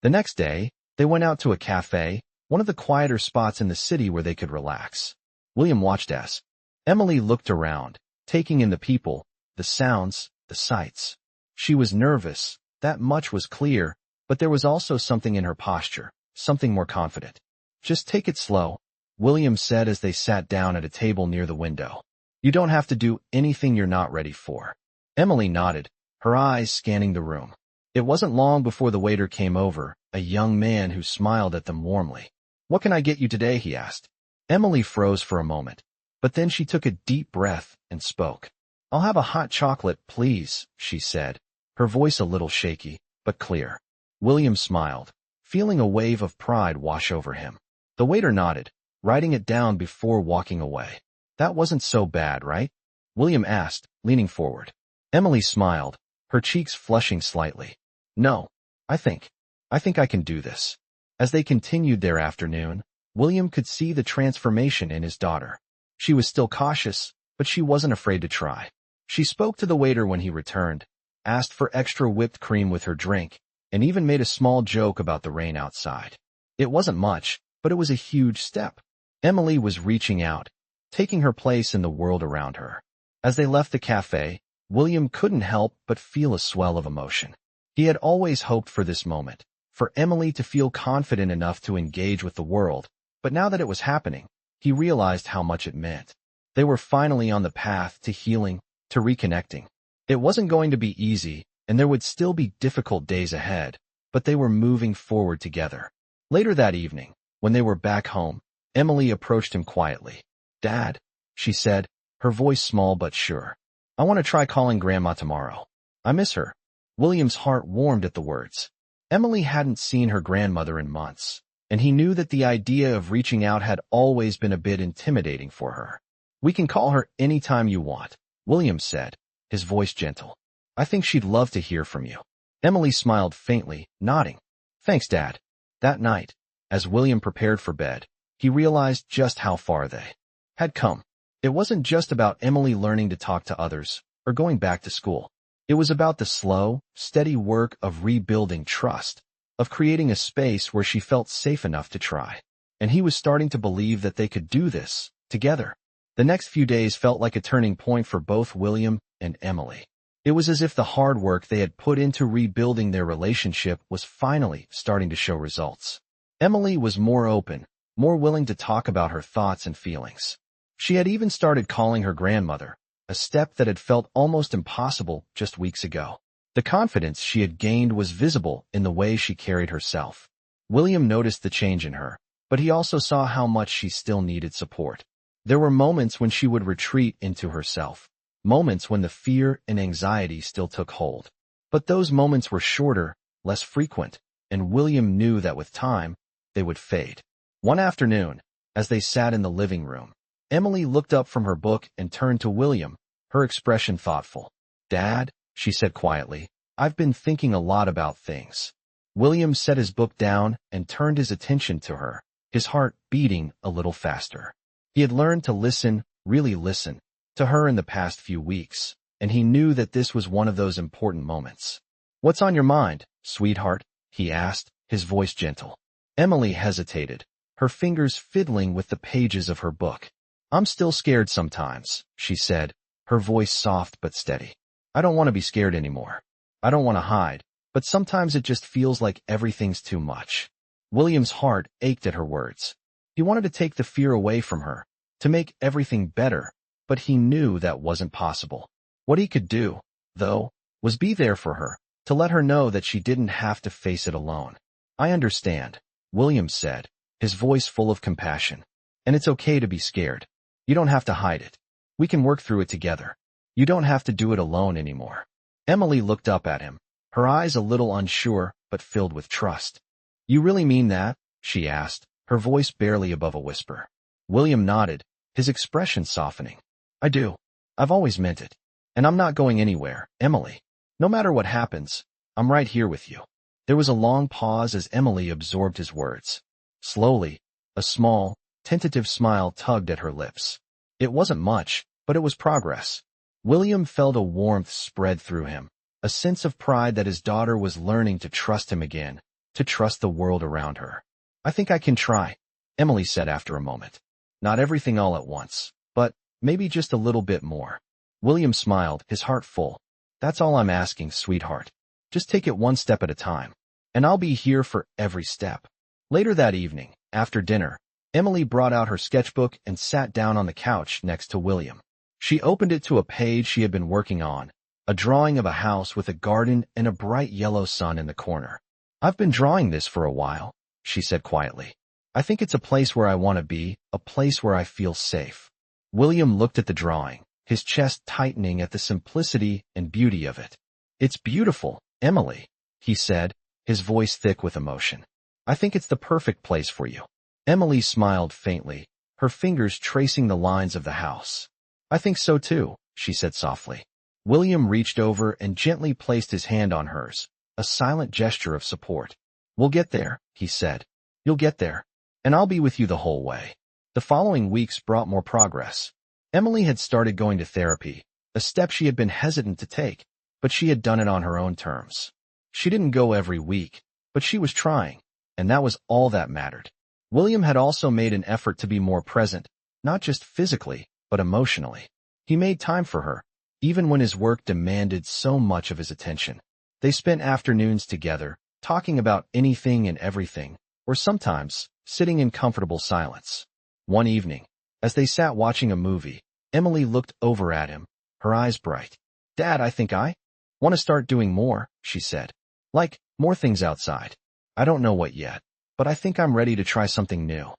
The next day, they went out to a cafe, one of the quieter spots in the city where they could relax. William watched as Emily looked around, taking in the people, the sounds, the sights. She was nervous, that much was clear, but there was also something in her posture, something more confident. Just take it slow, William said as they sat down at a table near the window. You don't have to do anything you're not ready for. Emily nodded, her eyes scanning the room. It wasn't long before the waiter came over, a young man who smiled at them warmly. What can I get you today? He asked. Emily froze for a moment, but then she took a deep breath and spoke. I'll have a hot chocolate, please, she said, her voice a little shaky, but clear. William smiled, feeling a wave of pride wash over him. The waiter nodded, writing it down before walking away. That wasn't so bad, right? William asked, leaning forward. Emily smiled, her cheeks flushing slightly. No, I think I can do this. As they continued their afternoon, William could see the transformation in his daughter. She was still cautious, but she wasn't afraid to try. She spoke to the waiter when he returned, asked for extra whipped cream with her drink, and even made a small joke about the rain outside. It wasn't much, but it was a huge step. Emily was reaching out, taking her place in the world around her. As they left the cafe, William couldn't help but feel a swell of emotion. He had always hoped for this moment, for Emily to feel confident enough to engage with the world, but now that it was happening, he realized how much it meant. They were finally on the path to healing, to reconnecting. It wasn't going to be easy, and there would still be difficult days ahead, but they were moving forward together. Later that evening, when they were back home, Emily approached him quietly. Dad, she said, her voice small but sure. I want to try calling Grandma tomorrow. I miss her. William's heart warmed at the words. Emily hadn't seen her grandmother in months, and he knew that the idea of reaching out had always been a bit intimidating for her. We can call her any time you want, William said, his voice gentle. I think she'd love to hear from you. Emily smiled faintly, nodding. Thanks, Dad. That night, as William prepared for bed, he realized just how far they had come. It wasn't just about Emily learning to talk to others or going back to school. It was about the slow, steady work of rebuilding trust, of creating a space where she felt safe enough to try. And he was starting to believe that they could do this, together. The next few days felt like a turning point for both William and Emily. It was as if the hard work they had put into rebuilding their relationship was finally starting to show results. Emily was more open, more willing to talk about her thoughts and feelings. She had even started calling her grandmother, a step that had felt almost impossible just weeks ago. The confidence she had gained was visible in the way she carried herself. William noticed the change in her, but he also saw how much she still needed support. There were moments when she would retreat into herself, moments when the fear and anxiety still took hold. But those moments were shorter, less frequent, and William knew that with time, they would fade. One afternoon, as they sat in the living room, Emily looked up from her book and turned to William, her expression thoughtful. Dad, she said quietly, I've been thinking a lot about things. William set his book down and turned his attention to her, his heart beating a little faster. He had learned to listen, really listen, to her in the past few weeks, and he knew that this was one of those important moments. "What's on your mind, sweetheart?" he asked, his voice gentle. Emily hesitated, her fingers fiddling with the pages of her book. "I'm still scared sometimes," she said, her voice soft but steady. "I don't want to be scared anymore. I don't want to hide, but sometimes it just feels like everything's too much." William's heart ached at her words. He wanted to take the fear away from her, to make everything better, but he knew that wasn't possible. What he could do, though, was be there for her, to let her know that she didn't have to face it alone. "I understand," William said, his voice full of compassion. "And it's okay to be scared. You don't have to hide it. We can work through it together. You don't have to do it alone anymore." Emily looked up at him, her eyes a little unsure but filled with trust. "You really mean that?" she asked, her voice barely above a whisper. William nodded, his expression softening. "I do. I've always meant it. And I'm not going anywhere, Emily. No matter what happens, I'm right here with you." There was a long pause as Emily absorbed his words. Slowly, a small, tentative smile tugged at her lips. It wasn't much, but it was progress. William felt a warmth spread through him, a sense of pride that his daughter was learning to trust him again, to trust the world around her. "I think I can try," Emily said after a moment. "Not everything all at once, but maybe just a little bit more." William smiled, his heart full. "That's all I'm asking, sweetheart. Just take it one step at a time, and I'll be here for every step." Later that evening, after dinner, Emily brought out her sketchbook and sat down on the couch next to William. She opened it to a page she had been working on, a drawing of a house with a garden and a bright yellow sun in the corner. "I've been drawing this for a while," she said quietly. "I think it's a place where I want to be, a place where I feel safe." William looked at the drawing, his chest tightening at the simplicity and beauty of it. "It's beautiful, Emily," he said, his voice thick with emotion. "I think it's the perfect place for you." Emily smiled faintly, her fingers tracing the lines of the house. "I think so too," she said softly. William reached over and gently placed his hand on hers, a silent gesture of support. "We'll get there," he said. "You'll get there. And I'll be with you the whole way." The following weeks brought more progress. Emily had started going to therapy, a step she had been hesitant to take, but she had done it on her own terms. She didn't go every week, but she was trying, and that was all that mattered. William had also made an effort to be more present, not just physically, but emotionally. He made time for her, even when his work demanded so much of his attention. They spent afternoons together, talking about anything and everything, or sometimes sitting in comfortable silence. One evening, as they sat watching a movie, Emily looked over at him, her eyes bright. "Dad, I think I want to start doing more," she said. "Like, more things outside. I don't know what yet, but I think I'm ready to try something new."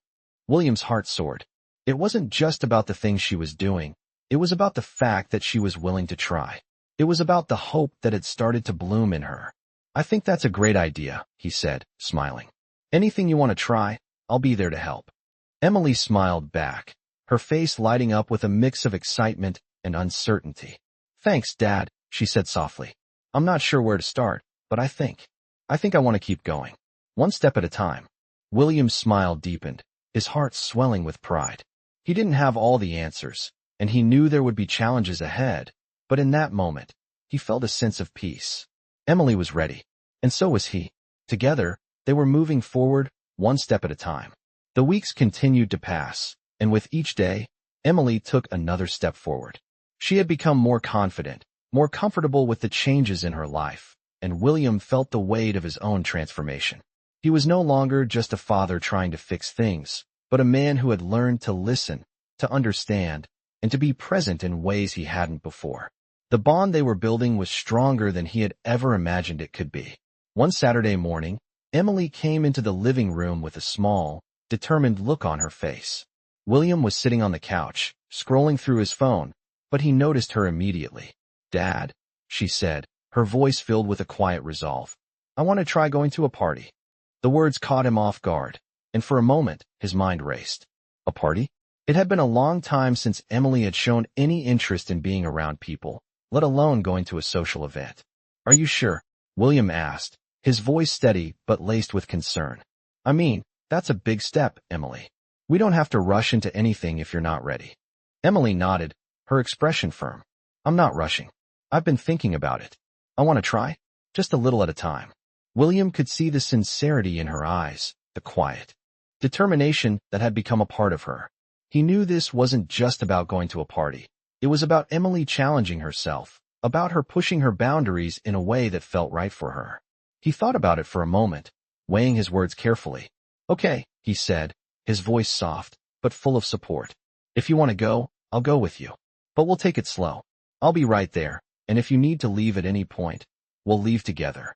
William's heart soared. It wasn't just about the things she was doing. It was about the fact that she was willing to try. It was about the hope that had started to bloom in her. "I think that's a great idea," he said, smiling. "Anything you want to try, I'll be there to help." Emily smiled back, her face lighting up with a mix of excitement and uncertainty. "Thanks, Dad," she said softly. "I'm not sure where to start, but I think I want to keep going. One step at a time." William's smile deepened, his heart swelling with pride. He didn't have all the answers, and he knew there would be challenges ahead, but in that moment, he felt a sense of peace. Emily was ready, and so was he. Together, they were moving forward, one step at a time. The weeks continued to pass, and with each day, Emily took another step forward. She had become more confident, more comfortable with the changes in her life, and William felt the weight of his own transformation. He was no longer just a father trying to fix things, but a man who had learned to listen, to understand, and to be present in ways he hadn't before. The bond they were building was stronger than he had ever imagined it could be. One Saturday morning, Emily came into the living room with a small, determined look on her face. William was sitting on the couch, scrolling through his phone, but he noticed her immediately. "Dad," she said, her voice filled with a quiet resolve. "I want to try going to a party." The words caught him off guard, and for a moment, his mind raced. A party? It had been a long time since Emily had shown any interest in being around people, let alone going to a social event. "Are you sure?" William asked, his voice steady but laced with concern. "I mean, that's a big step, Emily. We don't have to rush into anything if you're not ready." Emily nodded, her expression firm. "I'm not rushing. I've been thinking about it. I want to try, just a little at a time. William could see the sincerity in her eyes, the quiet determination that had become a part of her. He knew this wasn't just about going to a party. It was about Emily challenging herself, about her pushing her boundaries in a way that felt right for her. He thought about it for a moment, weighing his words carefully. Okay, he said, his voice soft, but full of support. If you want to go, I'll go with you. But we'll take it slow. I'll be right there, and if you need to leave at any point, we'll leave together.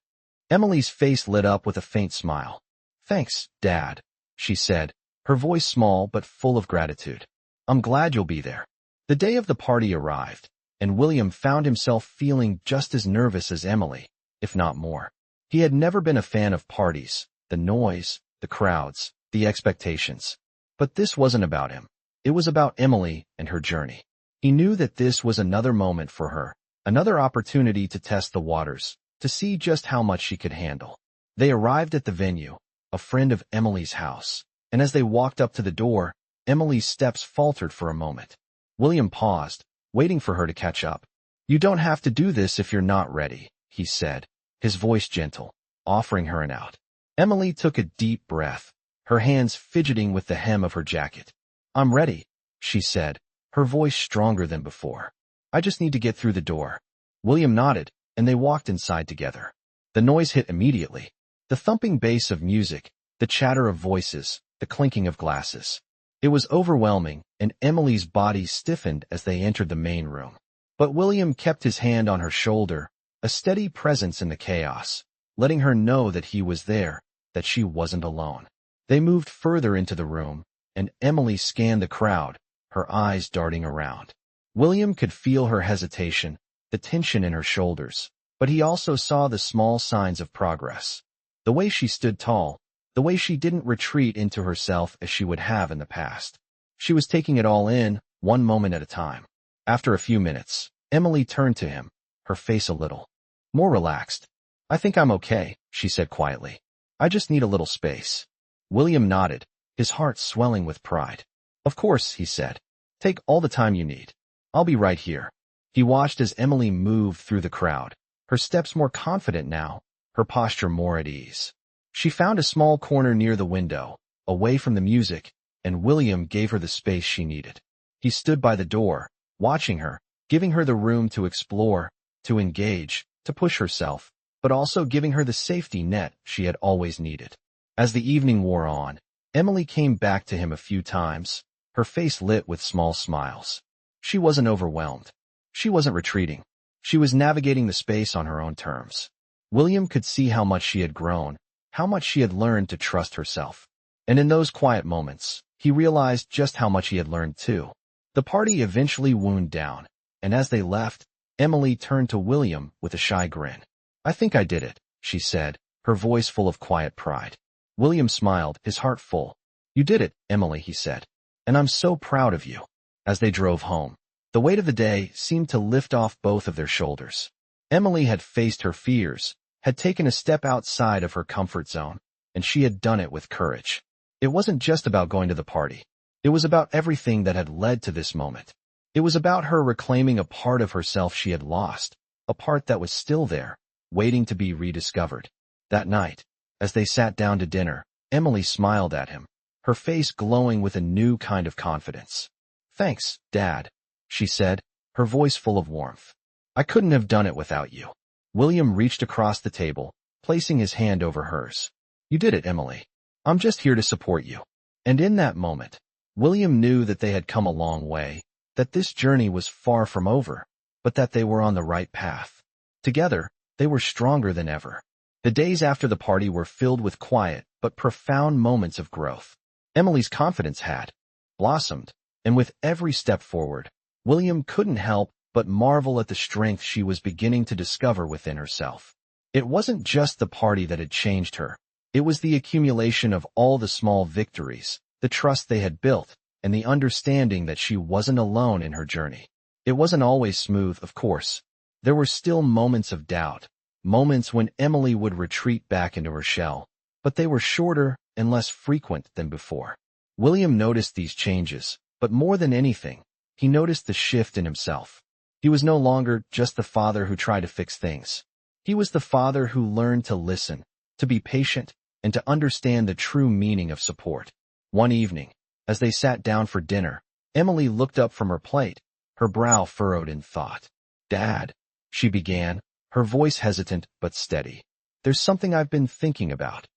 Emily's face lit up with a faint smile. Thanks, Dad, she said, her voice small but full of gratitude. I'm glad you'll be there. The day of the party arrived, and William found himself feeling just as nervous as Emily, if not more. He had never been a fan of parties, the noise, the crowds, the expectations. But this wasn't about him. It was about Emily and her journey. He knew that this was another moment for her, another opportunity to test the waters, to see just how much she could handle. They arrived at the venue, a friend of Emily's house, and as they walked up to the door, Emily's steps faltered for a moment. William paused, waiting for her to catch up. You don't have to do this if you're not ready, he said, his voice gentle, offering her an out. Emily took a deep breath, her hands fidgeting with the hem of her jacket. I'm ready, she said, her voice stronger than before. I just need to get through the door. William nodded, and they walked inside together. The noise hit immediately. The thumping bass of music, the chatter of voices, the clinking of glasses. It was overwhelming, and Emily's body stiffened as they entered the main room. But William kept his hand on her shoulder, a steady presence in the chaos, letting her know that he was there, that she wasn't alone. They moved further into the room, and Emily scanned the crowd, her eyes darting around. William could feel her hesitation, the tension in her shoulders, but he also saw the small signs of progress. The way she stood tall, the way she didn't retreat into herself as she would have in the past. She was taking it all in, one moment at a time. After a few minutes, Emily turned to him, her face a little more relaxed. I think I'm okay, she said quietly. I just need a little space. William nodded, his heart swelling with pride. Of course, he said. Take all the time you need. I'll be right here. He watched as Emily moved through the crowd, her steps more confident now, her posture more at ease. She found a small corner near the window, away from the music, and William gave her the space she needed. He stood by the door, watching her, giving her the room to explore, to engage, to push herself, but also giving her the safety net she had always needed. As the evening wore on, Emily came back to him a few times, her face lit with small smiles. She wasn't overwhelmed. She wasn't retreating. She was navigating the space on her own terms. William could see how much she had grown, how much she had learned to trust herself. And in those quiet moments, he realized just how much he had learned too. The party eventually wound down, and as they left, Emily turned to William with a shy grin. I think I did it, she said, her voice full of quiet pride. William smiled, his heart full. You did it, Emily, he said. And I'm so proud of you. As they drove home, the weight of the day seemed to lift off both of their shoulders. Emily had faced her fears, had taken a step outside of her comfort zone, and she had done it with courage. It wasn't just about going to the party. It was about everything that had led to this moment. It was about her reclaiming a part of herself she had lost, a part that was still there, waiting to be rediscovered. That night, as they sat down to dinner, Emily smiled at him, her face glowing with a new kind of confidence. Thanks, Dad, she said, her voice full of warmth. I couldn't have done it without you. William reached across the table, placing his hand over hers. You did it, Emily. I'm just here to support you. And in that moment, William knew that they had come a long way, that this journey was far from over, but that they were on the right path. Together, they were stronger than ever. The days after the party were filled with quiet but profound moments of growth. Emily's confidence had blossomed, and with every step forward, William couldn't help but marvel at the strength she was beginning to discover within herself. It wasn't just the party that had changed her. It was the accumulation of all the small victories, the trust they had built, and the understanding that she wasn't alone in her journey. It wasn't always smooth, of course. There were still moments of doubt, moments when Emily would retreat back into her shell, but they were shorter and less frequent than before. William noticed these changes, but more than anything, he noticed the shift in himself. He was no longer just the father who tried to fix things. He was the father who learned to listen, to be patient, and to understand the true meaning of support. One evening, as they sat down for dinner, Emily looked up from her plate, her brow furrowed in thought. "Dad," she began, her voice hesitant but steady. "There's something I've been thinking about."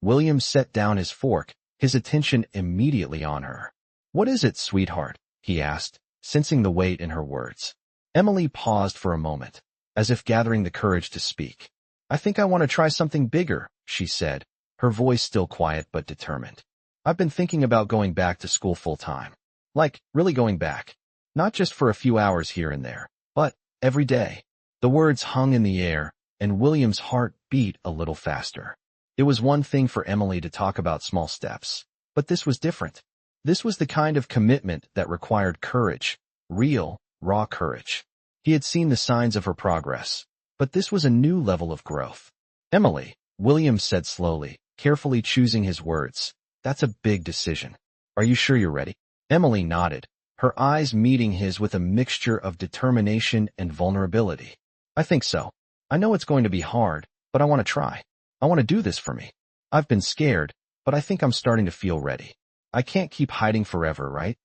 William set down his fork, his attention immediately on her. "What is it, sweetheart?" he asked, sensing the weight in her words. Emily paused for a moment, as if gathering the courage to speak. "I think I want to try something bigger," she said, her voice still quiet but determined. "I've been thinking about going back to school full-time. Like, really going back. Not just for a few hours here and there, but every day." The words hung in the air, and William's heart beat a little faster. It was one thing for Emily to talk about small steps, but this was different. This was the kind of commitment that required courage, real, raw courage. He had seen the signs of her progress, but this was a new level of growth. "Emily," William said slowly, carefully choosing his words, "that's a big decision. Are you sure you're ready?" Emily nodded, her eyes meeting his with a mixture of determination and vulnerability. "I think so. I know it's going to be hard, but I want to try. I want to do this for me. I've been scared, but I think I'm starting to feel ready. I can't keep hiding forever, right?"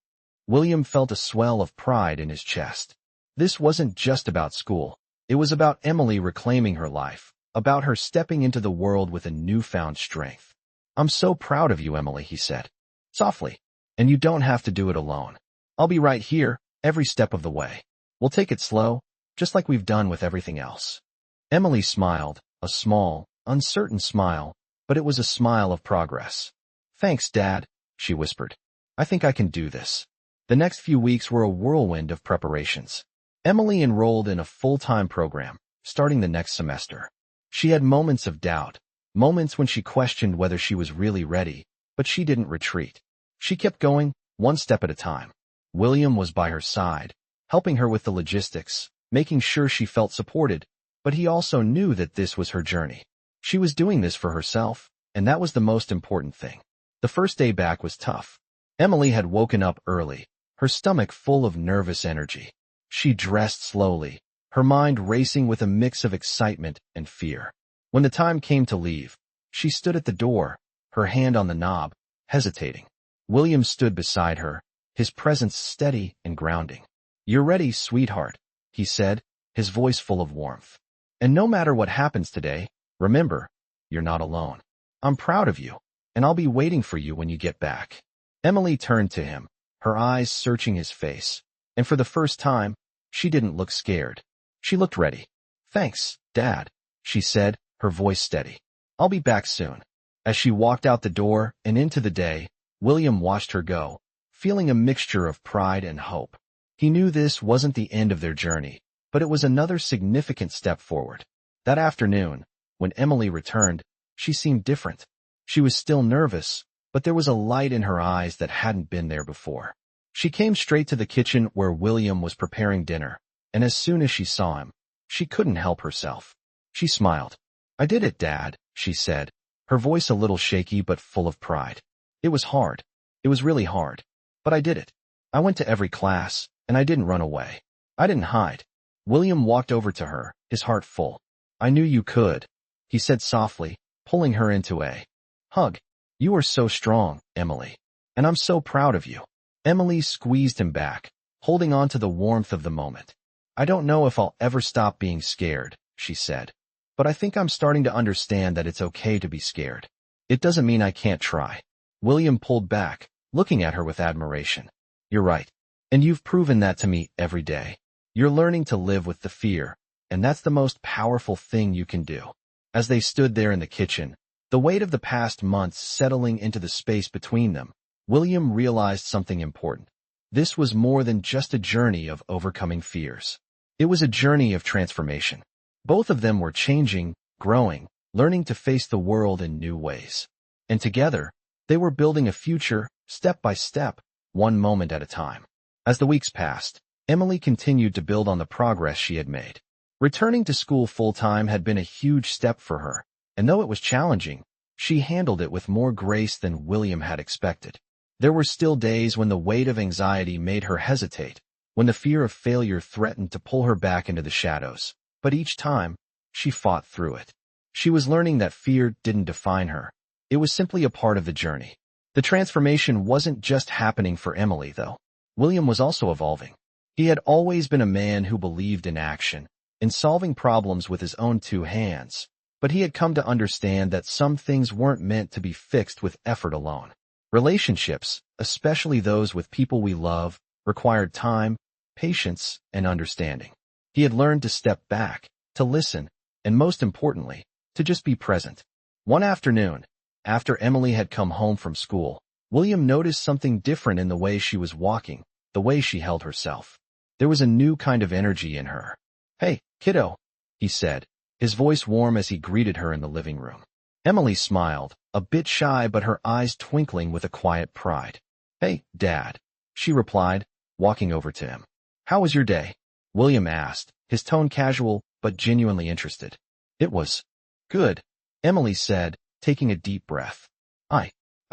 William felt a swell of pride in his chest. This wasn't just about school. It was about Emily reclaiming her life, about her stepping into the world with a newfound strength. "I'm so proud of you, Emily," he said, softly. "And you don't have to do it alone. I'll be right here, every step of the way. We'll take it slow, just like we've done with everything else." Emily smiled, a small, uncertain smile, but it was a smile of progress. "Thanks, Dad," she whispered. "I think I can do this." The next few weeks were a whirlwind of preparations. Emily enrolled in a full-time program, starting the next semester. She had moments of doubt, moments when she questioned whether she was really ready, but she didn't retreat. She kept going, one step at a time. William was by her side, helping her with the logistics, making sure she felt supported, but he also knew that this was her journey. She was doing this for herself, and that was the most important thing. The first day back was tough. Emily had woken up early, her stomach full of nervous energy. She dressed slowly, her mind racing with a mix of excitement and fear. When the time came to leave, she stood at the door, her hand on the knob, hesitating. William stood beside her, his presence steady and grounding. "You're ready, sweetheart," he said, his voice full of warmth. "And no matter what happens today, remember, you're not alone. I'm proud of you, and I'll be waiting for you when you get back." Emily turned to him, her eyes searching his face, and for the first time, she didn't look scared. She looked ready. "Thanks, Dad," she said, her voice steady. "I'll be back soon." As she walked out the door and into the day, William watched her go, feeling a mixture of pride and hope. He knew this wasn't the end of their journey, but it was another significant step forward. That afternoon, when Emily returned, she seemed different. She was still nervous, but there was a light in her eyes that hadn't been there before. She came straight to the kitchen where William was preparing dinner, and as soon as she saw him, she couldn't help herself. She smiled. "I did it, Dad," she said, her voice a little shaky but full of pride. "It was hard. It was really hard. But I did it. I went to every class, and I didn't run away. I didn't hide." William walked over to her, his heart full. "I knew you could," he said softly, pulling her into a hug. "You are so strong, Emily, and I'm so proud of you." Emily squeezed him back, holding on to the warmth of the moment. "I don't know if I'll ever stop being scared," she said, "but I think I'm starting to understand that it's okay to be scared. It doesn't mean I can't try." William pulled back, looking at her with admiration. "You're right, and you've proven that to me every day. You're learning to live with the fear, and that's the most powerful thing you can do." As they stood there in the kitchen, the weight of the past months settling into the space between them, William realized something important. This was more than just a journey of overcoming fears. It was a journey of transformation. Both of them were changing, growing, learning to face the world in new ways. And together, they were building a future, step by step, one moment at a time. As the weeks passed, Emily continued to build on the progress she had made. Returning to school full-time had been a huge step for her, and though it was challenging, she handled it with more grace than William had expected. There were still days when the weight of anxiety made her hesitate, when the fear of failure threatened to pull her back into the shadows. But each time, she fought through it. She was learning that fear didn't define her. It was simply a part of the journey. The transformation wasn't just happening for Emily, though. William was also evolving. He had always been a man who believed in action, in solving problems with his own two hands. But he had come to understand that some things weren't meant to be fixed with effort alone. Relationships, especially those with people we love, required time, patience, and understanding. He had learned to step back, to listen, and most importantly, to just be present. One afternoon, after Emily had come home from school, William noticed something different in the way she was walking, the way she held herself. There was a new kind of energy in her. "Hey, kiddo," he said, his voice warm as he greeted her in the living room. Emily smiled, a bit shy but her eyes twinkling with a quiet pride. "Hey, Dad," she replied, walking over to him. "How was your day?" William asked, his tone casual but genuinely interested. "It was good," Emily said, taking a deep breath.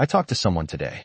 I talked to someone today."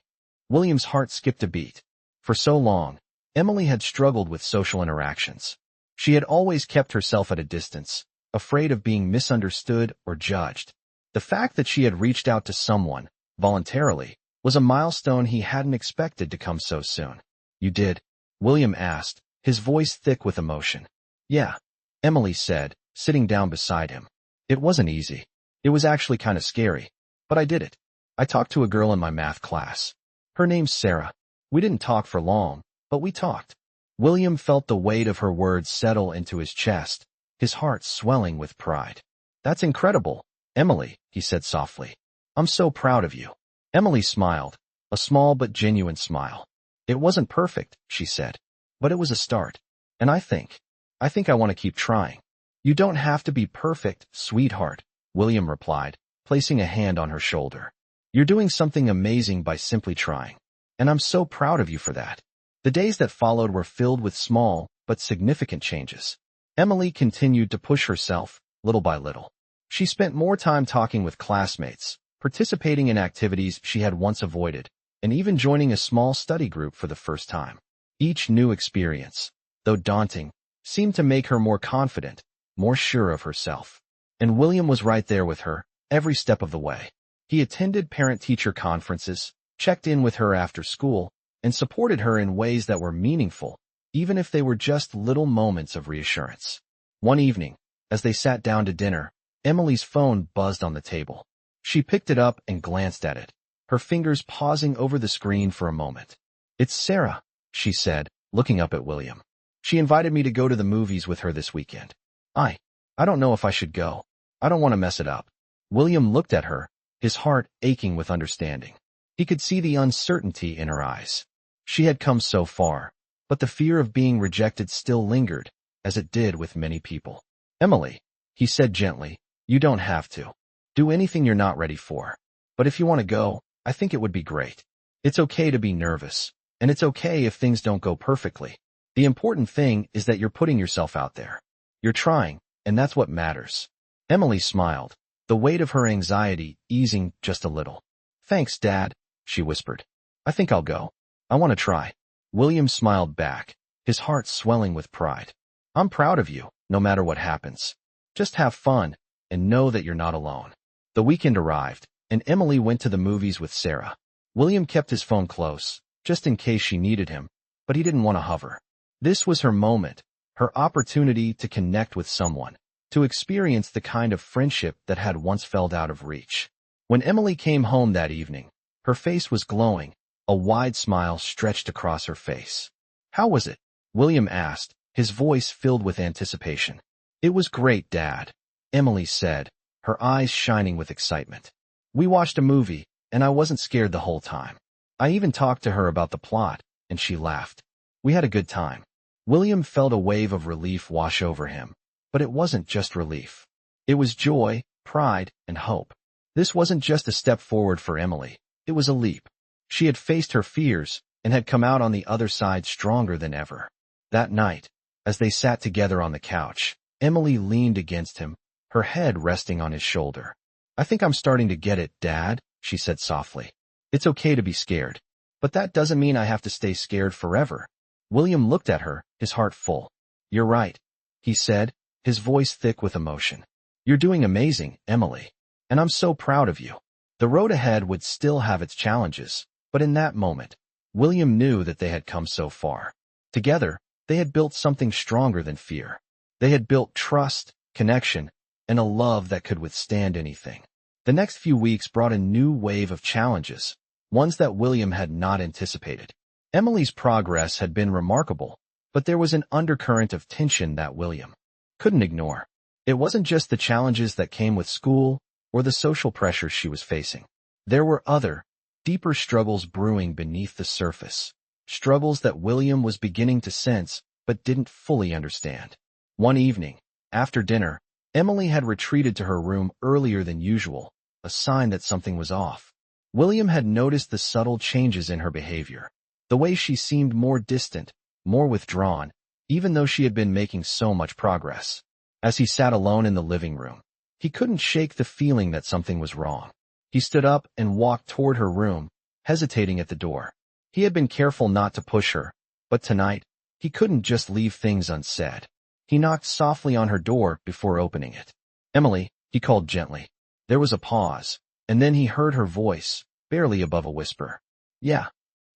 William's heart skipped a beat. For so long, Emily had struggled with social interactions. She had always kept herself at a distance, afraid of being misunderstood or judged. The fact that she had reached out to someone, voluntarily, was a milestone he hadn't expected to come so soon. "You did?" William asked, his voice thick with emotion. "Yeah," Emily said, sitting down beside him. "It wasn't easy. It was actually kind of scary. But I did it. I talked to a girl in my math class. Her name's Sarah. We didn't talk for long, but we talked." William felt the weight of her words settle into his chest, his heart swelling with pride. "That's incredible, Emily," he said softly. "I'm so proud of you." Emily smiled, a small but genuine smile. "It wasn't perfect," she said, "but it was a start. And I think I want to keep trying." "You don't have to be perfect, sweetheart," William replied, placing a hand on her shoulder. "You're doing something amazing by simply trying. And I'm so proud of you for that." The days that followed were filled with small but significant changes. Emily continued to push herself, little by little. She spent more time talking with classmates, participating in activities she had once avoided, and even joining a small study group for the first time. Each new experience, though daunting, seemed to make her more confident, more sure of herself. And William was right there with her, every step of the way. He attended parent-teacher conferences, checked in with her after school, and supported her in ways that were meaningful, even if they were just little moments of reassurance. One evening, as they sat down to dinner, Emily's phone buzzed on the table. She picked it up and glanced at it, her fingers pausing over the screen for a moment. "It's Sarah," she said, looking up at William. "She invited me to go to the movies with her this weekend. I don't know if I should go. I don't want to mess it up." William looked at her, his heart aching with understanding. He could see the uncertainty in her eyes. She had come so far, but the fear of being rejected still lingered, as it did with many people. "Emily," he said gently, "you don't have to do anything you're not ready for. But if you want to go, I think it would be great. It's okay to be nervous, and it's okay if things don't go perfectly. The important thing is that you're putting yourself out there. You're trying, and that's what matters." Emily smiled, the weight of her anxiety easing just a little. "Thanks, Dad," she whispered. "I think I'll go. I want to try." William smiled back, his heart swelling with pride. "I'm proud of you, no matter what happens. Just have fun, and know that you're not alone." The weekend arrived, and Emily went to the movies with Sarah. William kept his phone close, just in case she needed him, but he didn't want to hover. This was her moment, her opportunity to connect with someone, to experience the kind of friendship that had once felt out of reach. When Emily came home that evening, her face was glowing, a wide smile stretched across her face. "How was it?" William asked, his voice filled with anticipation. "It was great, Dad," Emily said, her eyes shining with excitement. "We watched a movie, and I wasn't scared the whole time. I even talked to her about the plot, and she laughed. We had a good time." William felt a wave of relief wash over him. But it wasn't just relief. It was joy, pride, and hope. This wasn't just a step forward for Emily. It was a leap. She had faced her fears and had come out on the other side stronger than ever. That night, as they sat together on the couch, Emily leaned against him, her head resting on his shoulder. "I think I'm starting to get it, Dad," she said softly. "It's okay to be scared. But that doesn't mean I have to stay scared forever." William looked at her, his heart full. "You're right," he said, his voice thick with emotion. "You're doing amazing, Emily. And I'm so proud of you." The road ahead would still have its challenges, but in that moment, William knew that they had come so far. Together, they had built something stronger than fear. They had built trust, connection, and a love that could withstand anything. The next few weeks brought a new wave of challenges, ones that William had not anticipated. Emily's progress had been remarkable, but there was an undercurrent of tension that William couldn't ignore. It wasn't just the challenges that came with school or the social pressures she was facing. There were other, deeper struggles brewing beneath the surface, struggles that William was beginning to sense but didn't fully understand. One evening, after dinner, Emily had retreated to her room earlier than usual, a sign that something was off. William had noticed the subtle changes in her behavior, the way she seemed more distant, more withdrawn, even though she had been making so much progress. As he sat alone in the living room, he couldn't shake the feeling that something was wrong. He stood up and walked toward her room, hesitating at the door. He had been careful not to push her, but tonight, he couldn't just leave things unsaid. He knocked softly on her door before opening it. "Emily," he called gently. There was a pause, and then he heard her voice, barely above a whisper. "Yeah."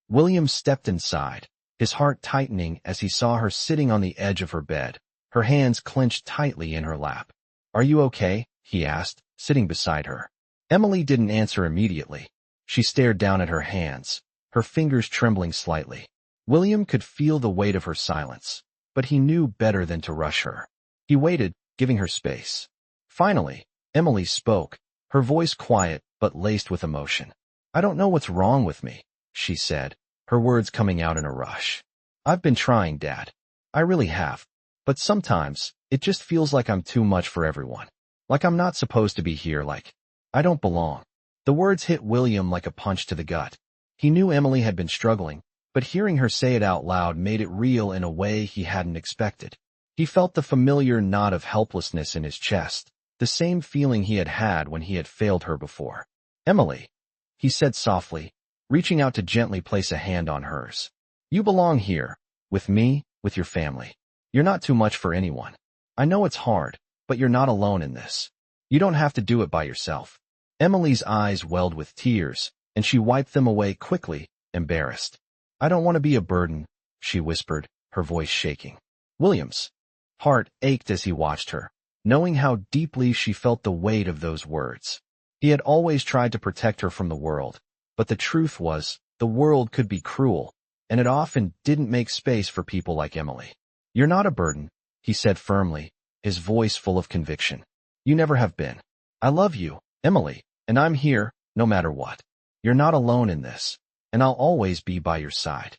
William stepped inside, his heart tightening as he saw her sitting on the edge of her bed, her hands clenched tightly in her lap. "Are you okay?" he asked, sitting beside her. Emily didn't answer immediately. She stared down at her hands, her fingers trembling slightly. William could feel the weight of her silence, but he knew better than to rush her. He waited, giving her space. Finally, Emily spoke, her voice quiet but laced with emotion. "I don't know what's wrong with me," she said, her words coming out in a rush. "I've been trying, Dad. I really have. But sometimes, it just feels like I'm too much for everyone. Like I'm not supposed to be here, like I don't belong." The words hit William like a punch to the gut. He knew Emily had been struggling, but hearing her say it out loud made it real in a way he hadn't expected. He felt the familiar knot of helplessness in his chest, the same feeling he had had when he had failed her before. "Emily," he said softly, reaching out to gently place a hand on hers. "You belong here, with me, with your family. You're not too much for anyone. I know it's hard, but you're not alone in this. You don't have to do it by yourself." Emily's eyes welled with tears, and she wiped them away quickly, embarrassed. "I don't want to be a burden," she whispered, her voice shaking. William's heart ached as he watched her, knowing how deeply she felt the weight of those words. He had always tried to protect her from the world, but the truth was, the world could be cruel, and it often didn't make space for people like Emily. "You're not a burden," he said firmly, his voice full of conviction. "You never have been. I love you, Emily, and I'm here, no matter what. You're not alone in this, and I'll always be by your side."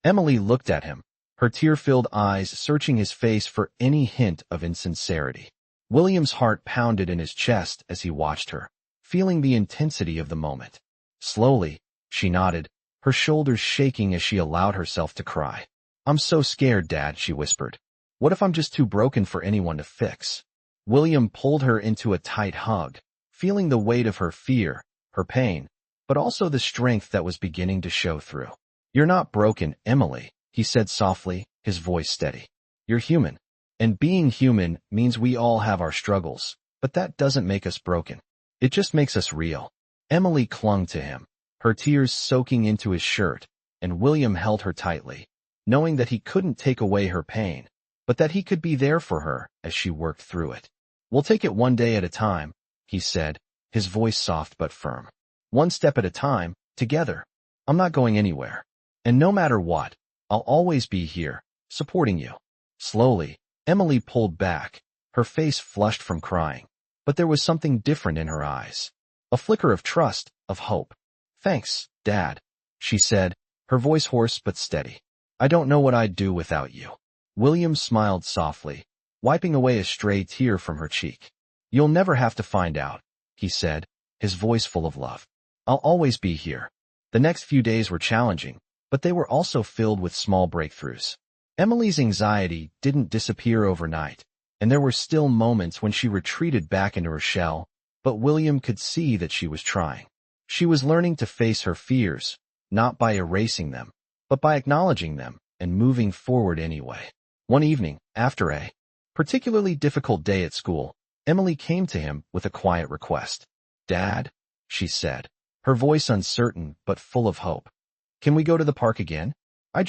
Emily looked at him, her tear-filled eyes searching his face for any hint of insincerity. William's heart pounded in his chest as he watched her, feeling the intensity of the moment. Slowly, she nodded, her shoulders shaking as she allowed herself to cry. "I'm so scared, Dad," she whispered. "What if I'm just too broken for anyone to fix?" William pulled her into a tight hug, feeling the weight of her fear, her pain, but also the strength that was beginning to show through. "You're not broken, Emily," he said softly, his voice steady. "You're human. And being human means we all have our struggles, but that doesn't make us broken. It just makes us real." Emily clung to him, her tears soaking into his shirt, and William held her tightly, knowing that he couldn't take away her pain, but that he could be there for her as she worked through it. "We'll take it one day at a time," he said, his voice soft but firm. "One step at a time, together. I'm not going anywhere. And no matter what, I'll always be here, supporting you." Slowly, Emily pulled back, her face flushed from crying, but there was something different in her eyes. A flicker of trust, of hope. "Thanks, Dad," she said, her voice hoarse but steady. "I don't know what I'd do without you." William smiled softly, wiping away a stray tear from her cheek. "You'll never have to find out," he said, his voice full of love. "I'll always be here." The next few days were challenging, but they were also filled with small breakthroughs. Emily's anxiety didn't disappear overnight, and there were still moments when she retreated back into her shell, but William could see that she was trying. She was learning to face her fears, not by erasing them, but by acknowledging them, and moving forward anyway. One evening, after a particularly difficult day at school, Emily came to him with a quiet request. "Dad," she said, her voice uncertain but full of hope. "Can we go to the park again? I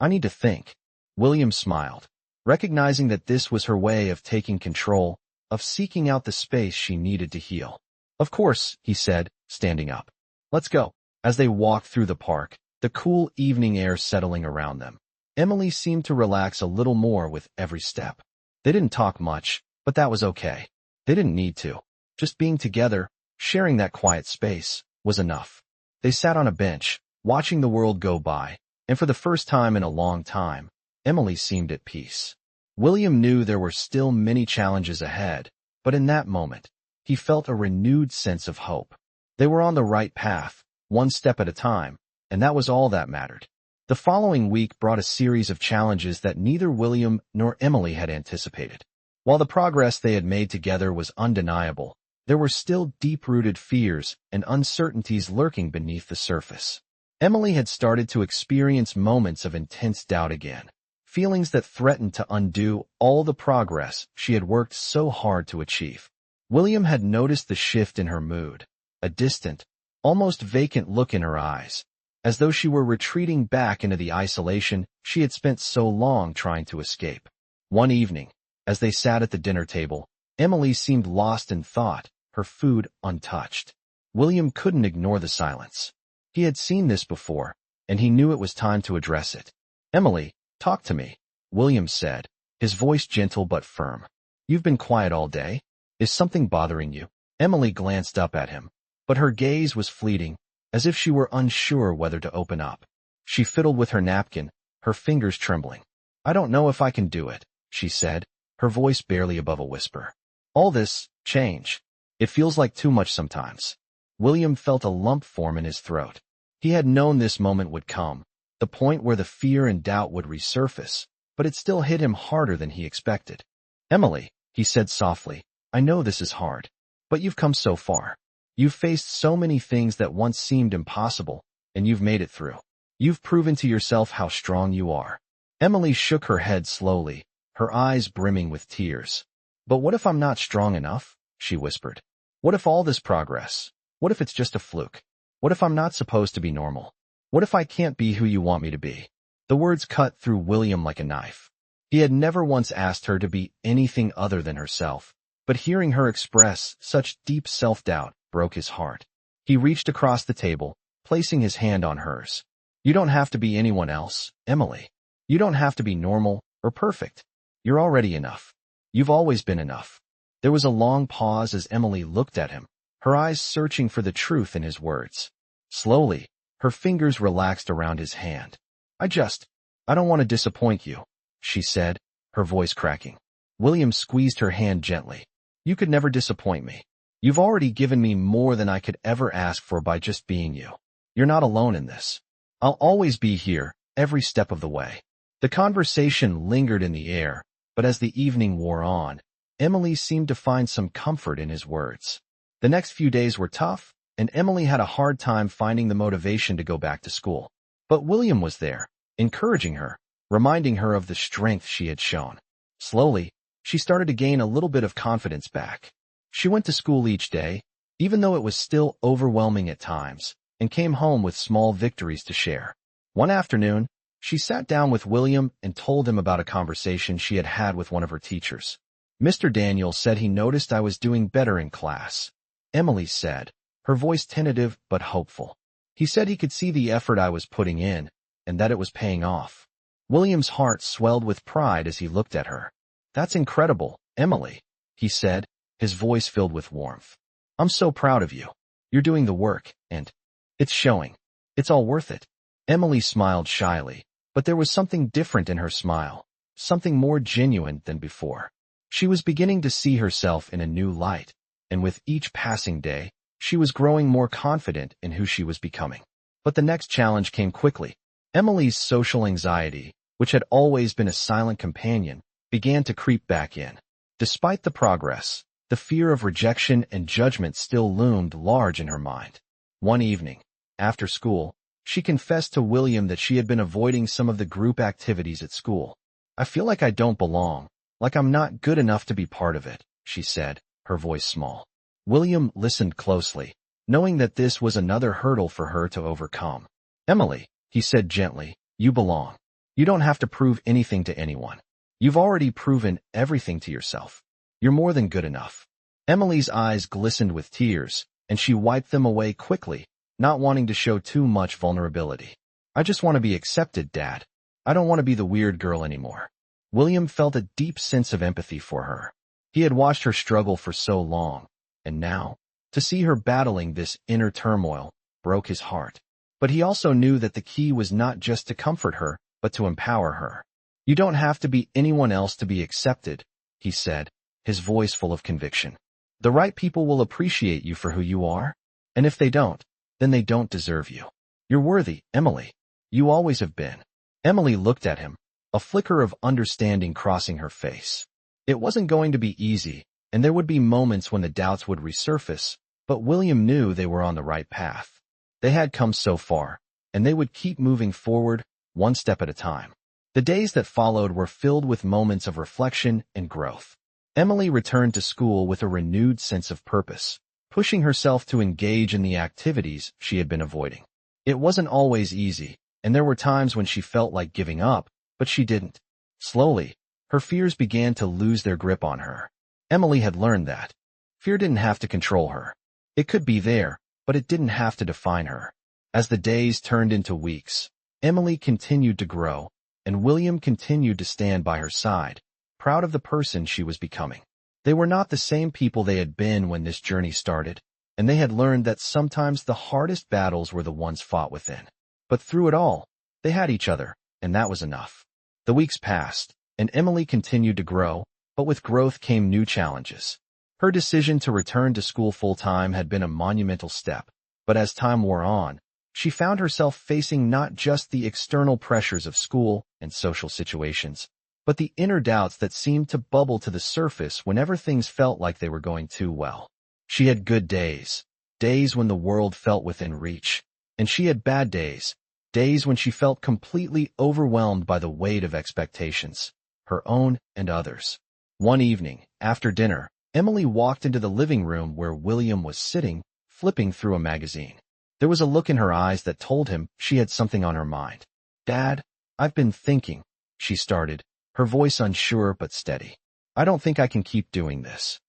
need to think." William smiled, recognizing that this was her way of taking control, of seeking out the space she needed to heal. "Of course," he said, standing up. "Let's go." As they walked through the park, the cool evening air settling around them, Emily seemed to relax a little more with every step. They didn't talk much, but that was okay. They didn't need to. Just being together, sharing that quiet space, was enough. They sat on a bench, watching the world go by, and for the first time in a long time, Emily seemed at peace. William knew there were still many challenges ahead, but in that moment, he felt a renewed sense of hope. They were on the right path, one step at a time, and that was all that mattered. The following week brought a series of challenges that neither William nor Emily had anticipated. While the progress they had made together was undeniable, there were still deep-rooted fears and uncertainties lurking beneath the surface. Emily had started to experience moments of intense doubt again, feelings that threatened to undo all the progress she had worked so hard to achieve. William had noticed the shift in her mood, a distant, almost vacant look in her eyes, as though she were retreating back into the isolation she had spent so long trying to escape. One evening, as they sat at the dinner table, Emily seemed lost in thought, her food untouched. William couldn't ignore the silence. He had seen this before, and he knew it was time to address it. "Emily, talk to me," William said, his voice gentle but firm. "You've been quiet all day. Is something bothering you?" Emily glanced up at him, but her gaze was fleeting, as if she were unsure whether to open up. She fiddled with her napkin, her fingers trembling. "I don't know if I can do it," she said, her voice barely above a whisper. "All this change. It feels like too much sometimes." William felt a lump form in his throat. He had known this moment would come, the point where the fear and doubt would resurface, but it still hit him harder than he expected. "Emily," he said softly, "I know this is hard, but you've come so far. You've faced so many things that once seemed impossible, and you've made it through. You've proven to yourself how strong you are." Emily shook her head slowly, her eyes brimming with tears. "But what if I'm not strong enough?" she whispered. "What if all this progress? What if it's just a fluke? What if I'm not supposed to be normal? What if I can't be who you want me to be?" The words cut through William like a knife. He had never once asked her to be anything other than herself, but hearing her express such deep self-doubt broke his heart. He reached across the table, placing his hand on hers. "You don't have to be anyone else, Emily. You don't have to be normal or perfect. You're already enough. You've always been enough." There was a long pause as Emily looked at him, her eyes searching for the truth in his words. Slowly, her fingers relaxed around his hand. I don't want to disappoint you," she said, her voice cracking. William squeezed her hand gently. "You could never disappoint me. You've already given me more than I could ever ask for by just being you. You're not alone in this. I'll always be here, every step of the way." The conversation lingered in the air, but as the evening wore on, Emily seemed to find some comfort in his words. The next few days were tough, and Emily had a hard time finding the motivation to go back to school. But William was there, encouraging her, reminding her of the strength she had shown. Slowly, she started to gain a little bit of confidence back. She went to school each day, even though it was still overwhelming at times, and came home with small victories to share. One afternoon, she sat down with William and told him about a conversation she had had with one of her teachers. "Mr. Daniel said he noticed I was doing better in class," Emily said, her voice tentative but hopeful. "He said he could see the effort I was putting in, and that it was paying off." William's heart swelled with pride as he looked at her. "That's incredible, Emily," he said, his voice filled with warmth. "I'm so proud of you. You're doing the work, and it's showing. It's all worth it." Emily smiled shyly, but there was something different in her smile, something more genuine than before. She was beginning to see herself in a new light, and with each passing day, she was growing more confident in who she was becoming. But the next challenge came quickly. Emily's social anxiety, which had always been a silent companion, began to creep back in. Despite the progress, the fear of rejection and judgment still loomed large in her mind. One evening, after school, She confessed to William that she had been avoiding some of the group activities at school. "I feel like I don't belong, like I'm not good enough to be part of it," she said, her voice small. William listened closely, knowing that this was another hurdle for her to overcome. "Emily," he said gently, "you belong. You don't have to prove anything to anyone. You've already proven everything to yourself. You're more than good enough." Emily's eyes glistened with tears, and she wiped them away quickly, not wanting to show too much vulnerability. "I just want to be accepted, Dad. I don't want to be the weird girl anymore." William felt a deep sense of empathy for her. He had watched her struggle for so long, and now, to see her battling this inner turmoil, broke his heart. But he also knew that the key was not just to comfort her, but to empower her. "You don't have to be anyone else to be accepted," he said, his voice full of conviction. "The right people will appreciate you for who you are, and if they don't, then they don't deserve you. You're worthy, Emily. You always have been." Emily looked at him, a flicker of understanding crossing her face. It wasn't going to be easy, and there would be moments when the doubts would resurface, but William knew they were on the right path. They had come so far, and they would keep moving forward, one step at a time. The days that followed were filled with moments of reflection and growth. Emily returned to school with a renewed sense of purpose, pushing herself to engage in the activities she had been avoiding. It wasn't always easy, and there were times when she felt like giving up, but she didn't. Slowly, her fears began to lose their grip on her. Emily had learned that fear didn't have to control her. It could be there, but it didn't have to define her. As the days turned into weeks, Emily continued to grow, and William continued to stand by her side, proud of the person she was becoming. They were not the same people they had been when this journey started, and they had learned that sometimes the hardest battles were the ones fought within. But through it all, they had each other, and that was enough. The weeks passed, and Emily continued to grow, but with growth came new challenges. Her decision to return to school full-time had been a monumental step, but as time wore on, she found herself facing not just the external pressures of school and social situations, but the inner doubts that seemed to bubble to the surface whenever things felt like they were going too well. She had good days, days when the world felt within reach, and she had bad days, days when she felt completely overwhelmed by the weight of expectations, her own and others. One evening, after dinner, Emily walked into the living room where William was sitting, flipping through a magazine. There was a look in her eyes that told him she had something on her mind. "Dad, I've been thinking," she started, her voice unsure but steady. "I don't think I can keep doing this."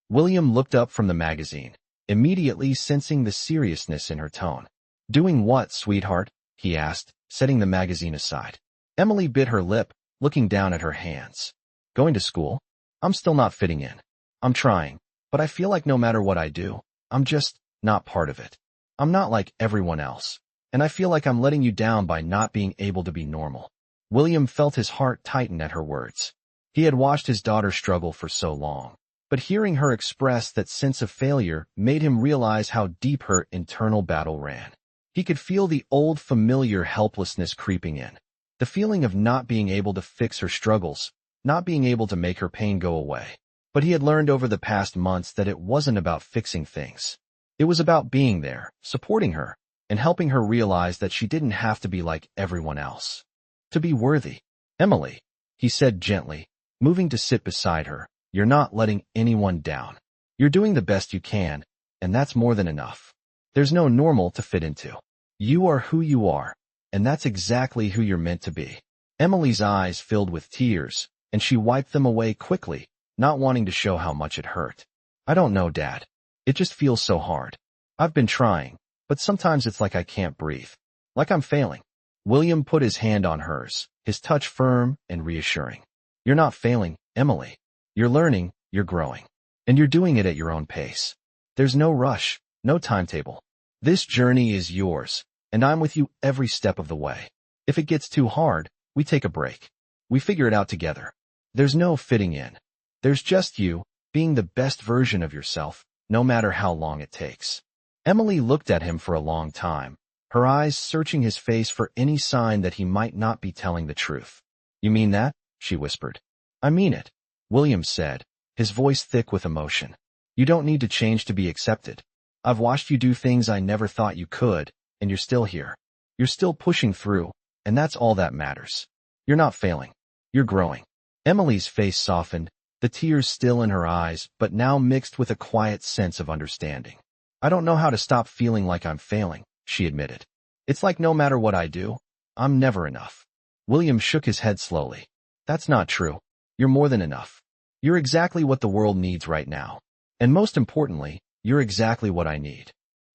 William looked up from the magazine, immediately sensing the seriousness in her tone. "Doing what, sweetheart?" he asked, setting the magazine aside. Emily bit her lip, looking down at her hands. "Going to school? I'm still not fitting in. I'm trying, but I feel like no matter what I do, I'm just not part of it. I'm not like everyone else, and I feel like I'm letting you down by not being able to be normal." William felt his heart tighten at her words. He had watched his daughter struggle for so long, but hearing her express that sense of failure made him realize how deep her internal battle ran. He could feel the old familiar helplessness creeping in, the feeling of not being able to fix her struggles, not being able to make her pain go away. But he had learned over the past months that it wasn't about fixing things. It was about being there, supporting her, and helping her realize that she didn't have to be like everyone else. To be worthy. "Emily," he said gently, moving to sit beside her, "you're not letting anyone down. You're doing the best you can, and that's more than enough. There's no normal to fit into. You are who you are, and that's exactly who you're meant to be." Emily's eyes filled with tears, and she wiped them away quickly, not wanting to show how much it hurt. "I don't know, Dad. It just feels so hard. I've been trying, but sometimes it's like I can't breathe. Like I'm failing." William put his hand on hers, his touch firm and reassuring. "You're not failing, Emily. You're learning, you're growing, and you're doing it at your own pace. There's no rush, no timetable. This journey is yours, and I'm with you every step of the way. If it gets too hard, we take a break. We figure it out together. There's no fitting in. There's just you, being the best version of yourself, no matter how long it takes." Emily looked at him for a long time, her eyes searching his face for any sign that he might not be telling the truth. "You mean that?" she whispered. "I mean it," William said, his voice thick with emotion. "You don't need to change to be accepted. I've watched you do things I never thought you could, and you're still here. You're still pushing through, and that's all that matters. You're not failing. You're growing. Emily's face softened, the tears still in her eyes, but now mixed with a quiet sense of understanding. I don't know how to stop feeling like I'm failing, she admitted. It's like no matter what I do, I'm never enough. William shook his head slowly. That's not true. You're more than enough. You're exactly what the world needs right now. And most importantly, you're exactly what I need.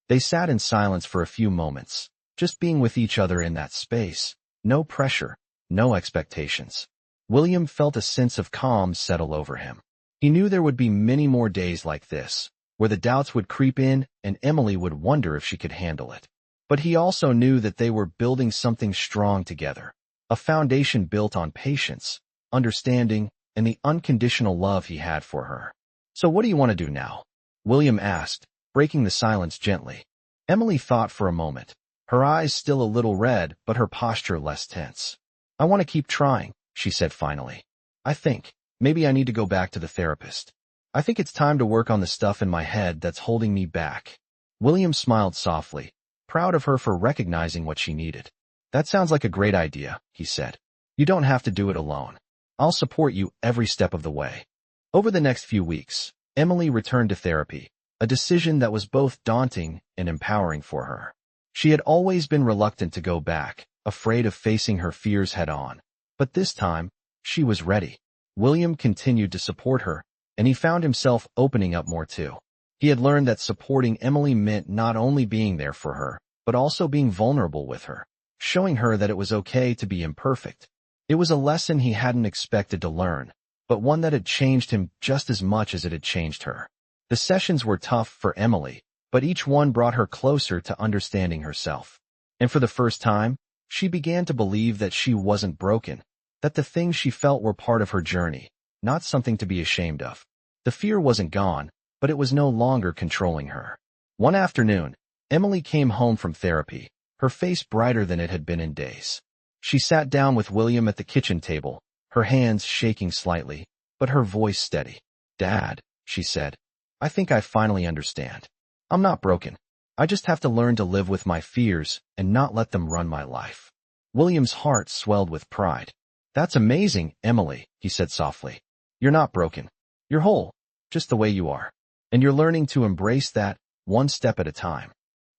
They sat in silence for a few moments, just being with each other in that space. No pressure, no expectations. William felt a sense of calm settle over him. He knew there would be many more days like this, where the doubts would creep in and Emily would wonder if she could handle it. But he also knew that they were building something strong together, a foundation built on patience, understanding, and the unconditional love he had for her. So what do you want to do now? William asked, breaking the silence gently. Emily thought for a moment, her eyes still a little red but her posture less tense. I want to keep trying, she said finally. I think, maybe I need to go back to the therapist. I think it's time to work on the stuff in my head that's holding me back. William smiled softly, proud of her for recognizing what she needed. That sounds like a great idea, he said. You don't have to do it alone. I'll support you every step of the way. Over the next few weeks, Emily returned to therapy, a decision that was both daunting and empowering for her. She had always been reluctant to go back, afraid of facing her fears head-on. But this time, she was ready. William continued to support her, and he found himself opening up more too. He had learned that supporting Emily meant not only being there for her, but also being vulnerable with her, showing her that it was okay to be imperfect. It was a lesson he hadn't expected to learn, but one that had changed him just as much as it had changed her. The sessions were tough for Emily, but each one brought her closer to understanding herself. And for the first time, she began to believe that she wasn't broken, that the things she felt were part of her journey, not something to be ashamed of. The fear wasn't gone, but it was no longer controlling her. One afternoon, Emily came home from therapy, her face brighter than it had been in days. She sat down with William at the kitchen table, her hands shaking slightly, but her voice steady. Dad, she said, I think I finally understand. I'm not broken. I just have to learn to live with my fears and not let them run my life. William's heart swelled with pride. That's amazing, Emily, he said softly. You're not broken. You're whole, just the way you are. And you're learning to embrace that, one step at a time.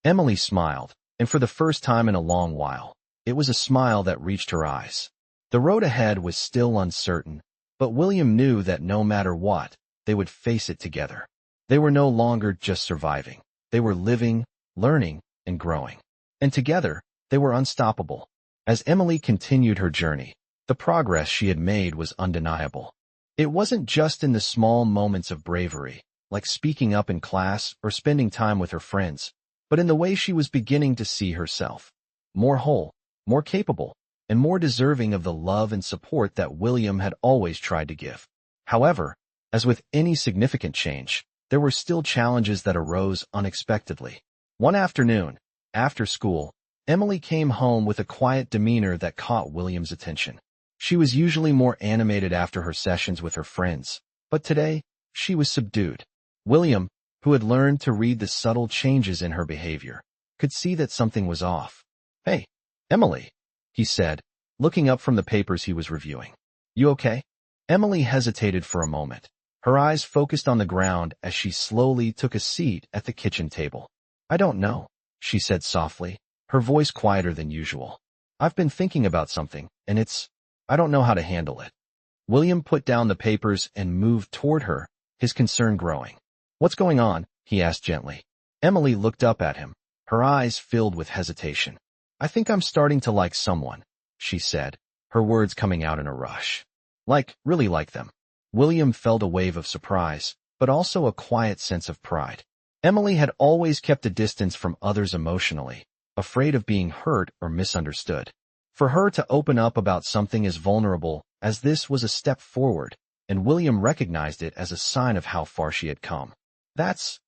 Emily smiled, and for the first time in a long while, it was a smile that reached her eyes. The road ahead was still uncertain, but William knew that no matter what, they would face it together. They were no longer just surviving. They were living, learning, and growing. And together, they were unstoppable. As Emily continued her journey, the progress she had made was undeniable. It wasn't just in the small moments of bravery, like speaking up in class or spending time with her friends, but in the way she was beginning to see herself. More whole, more capable, and more deserving of the love and support that William had always tried to give. However, as with any significant change, there were still challenges that arose unexpectedly. One afternoon, after school, Emily came home with a quiet demeanor that caught William's attention. She was usually more animated after her sessions with her friends, but today, she was subdued. William, who had learned to read the subtle changes in her behavior, could see that something was off. Hey, Emily, he said, looking up from the papers he was reviewing. You okay? Emily hesitated for a moment, her eyes focused on the ground as she slowly took a seat at the kitchen table. I don't know, she said softly, her voice quieter than usual. I've been thinking about something, and I don't know how to handle it. William put down the papers and moved toward her, his concern growing. What's going on? He asked gently. Emily looked up at him, her eyes filled with hesitation. I think I'm starting to like someone, she said, her words coming out in a rush. Really like them. William felt a wave of surprise, but also a quiet sense of pride. Emily had always kept a distance from others emotionally, afraid of being hurt or misunderstood. For her to open up about something as vulnerable as this was a step forward, and William recognized it as a sign of how far she had come. That's